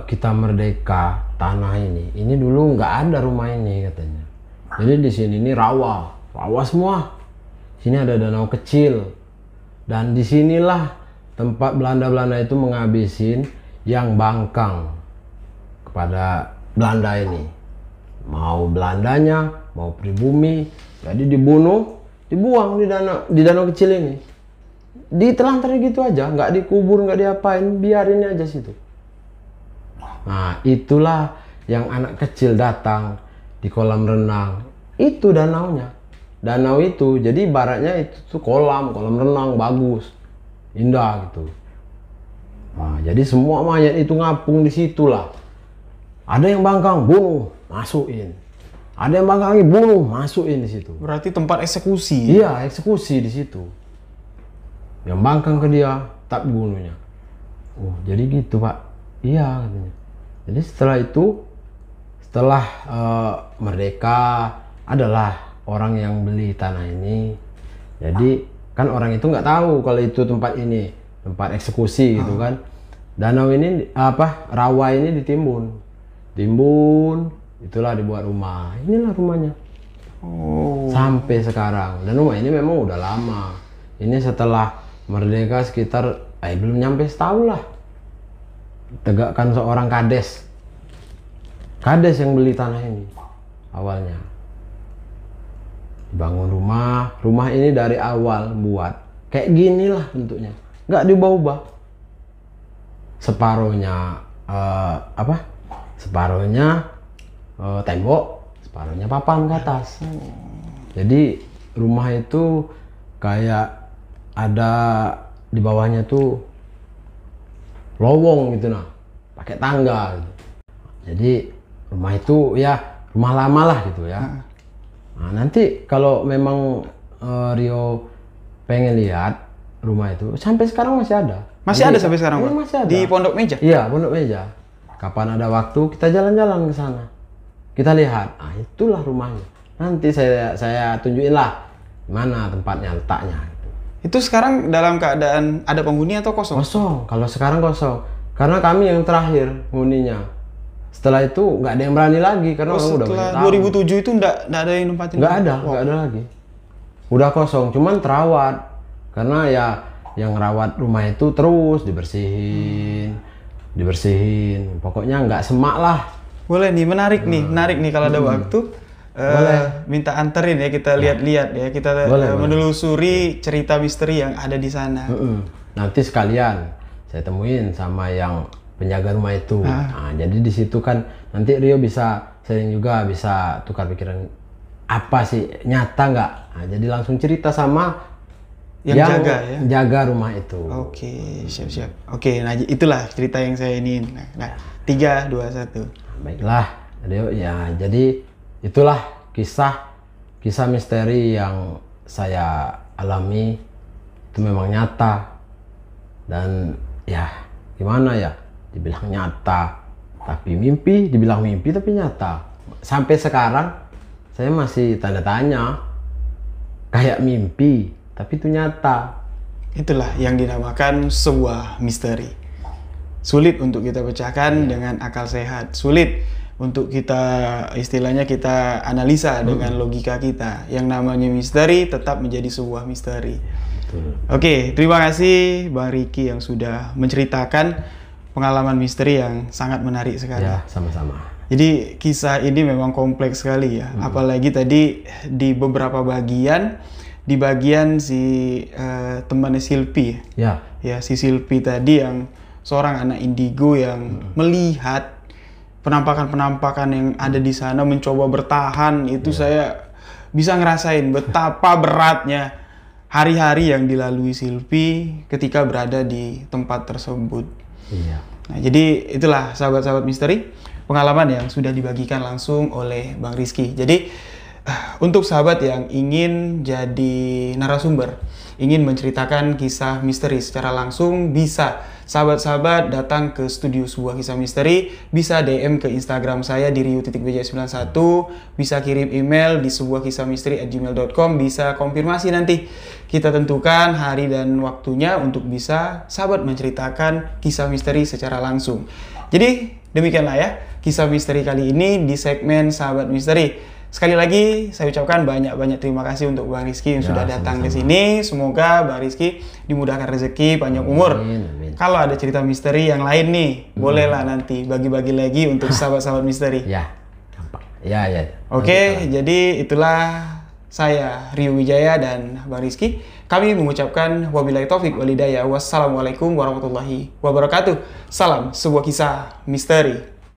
kita merdeka tanah ini dulu nggak ada rumah ini katanya. Jadi di sini ini rawa semua. Sini ada danau kecil dan disinilah tempat Belanda itu menghabisin yang bangkang kepada Belanda ini. Mau Belandanya, mau pribumi, jadi dibuang di danau kecil ini. Ditelantar gitu aja, nggak dikubur, nggak diapain, biarin aja situ. Nah, itulah yang anak kecil datang di kolam renang. Itu danaunya. Danau itu, jadi ibaratnya itu tuh kolam renang bagus, indah gitu. Nah, jadi semua mayat itu ngapung di situlah. Ada yang bangkang, bunuh, masukin. Ada yang bangkang lagi, bunuh, masukin di situ. Berarti tempat eksekusi. Iya, eksekusi di situ. Yang bangkang ke dia, tak bunuhnya. Oh, jadi gitu Pak. Iya katanya. Jadi setelah itu, setelah merdeka, adalah orang yang beli tanah ini. Jadi kan orang itu nggak tahu kalau itu tempat ini, tempat eksekusi gitu kan. Danau ini rawa ini timbun, itulah dibuat rumah. Inilah rumahnya. Oh. Sampai sekarang. Dan rumah ini memang udah lama. Ini setelah merdeka sekitar belum nyampe setahun lah. Tegakkan seorang kades yang beli tanah ini awalnya. Bangun rumah ini dari awal buat kayak gini lah bentuknya, nggak diubah-ubah. Separohnya tembok, separohnya papan ke atas. Jadi rumah itu kayak ada di bawahnya tuh lowong gitu nah, pakai tangga gitu. Jadi rumah itu ya rumah lama lah gitu ya. Nah, nanti kalau memang Rio pengen lihat rumah itu, sampai sekarang masih ada. Masih ada sampai sekarang, Pak? Masih ada. Di Pondok Meja? Iya, Pondok Meja. Kapan ada waktu kita jalan-jalan ke sana. Kita lihat. Ah, itulah rumahnya. Nanti saya tunjukin lah mana tempatnya, letaknya. Itu sekarang dalam keadaan ada penghuni atau kosong? Kosong. Kalau sekarang kosong. Karena kami yang terakhir penghuninya. Setelah itu nggak ada yang berani lagi karena orang udah banyak tahu. 2007 itu nggak ada yang nempatin? Nggak ada lagi. Udah kosong, cuman terawat. Karena ya yang rawat rumah itu terus dibersihin. Pokoknya nggak semak lah. Boleh nih, menarik nih kalau ada waktu. Minta anterin ya, kita lihat-lihat ya, kita menelusuri cerita misteri yang ada di sana. Nanti sekalian saya temuin sama yang penjaga rumah itu. Nah, jadi di situ kan nanti Rio bisa sering juga bisa tukar pikiran apa sih nyata nggak. Nah, jadi langsung cerita sama yang jaga rumah itu. Oke, siap. Oke, nah itulah cerita yang saya ingin. Nah, 3, 2, 1. Baiklah, Rio ya. Jadi itulah kisah misteri yang saya alami, itu memang nyata. Dan ya gimana ya, dibilang nyata tapi mimpi, dibilang mimpi tapi nyata. Sampai sekarang saya masih tanda tanya, kayak mimpi tapi itu nyata. Itulah yang dinamakan sebuah misteri. Sulit untuk kita pecahkan dengan akal sehat, sulit untuk kita istilahnya kita analisa dengan logika kita. Yang namanya misteri tetap menjadi sebuah misteri. Oke, terima kasih Bang Ricky yang sudah menceritakan pengalaman misteri yang sangat menarik sekali. Ya, sama-sama. Jadi kisah ini memang kompleks sekali ya. Apalagi tadi di beberapa bagian, di bagian si temannya Silpi. Ya, si Silpi tadi yang seorang anak indigo yang melihat penampakan-penampakan yang ada di sana, mencoba bertahan. Itu saya bisa ngerasain betapa beratnya hari-hari yang dilalui Silpi ketika berada di tempat tersebut. Nah, jadi itulah sahabat-sahabat misteri, pengalaman yang sudah dibagikan langsung oleh Bang Rizky. Jadi Untuk sahabat yang ingin jadi narasumber, ingin menceritakan kisah misteri secara langsung, bisa sahabat-sahabat datang ke studio sebuah kisah misteri, bisa DM ke Instagram saya di riu.bj91, bisa kirim email di sebuah kisah misteri@gmail.com, bisa konfirmasi nanti. Kita tentukan hari dan waktunya untuk bisa sahabat menceritakan kisah misteri secara langsung. Jadi demikianlah ya kisah misteri kali ini di segmen Sahabat Misteri. Sekali lagi saya ucapkan banyak-banyak terima kasih untuk Bang Rizky yang sudah datang ke sini. Semoga Bang Rizky dimudahkan rezeki, panjang umur. Amin. Kalau ada cerita misteri yang lain nih, bolehlah nanti bagi-bagi lagi untuk sahabat-sahabat misteri. Ya, gampang. Ya. Oke, jadi itulah saya Rio Wijaya dan Bang Rizky. Kami mengucapkan wabillahi taufik walhidayah. Wassalamualaikum warahmatullahi wabarakatuh. Salam sebuah kisah misteri.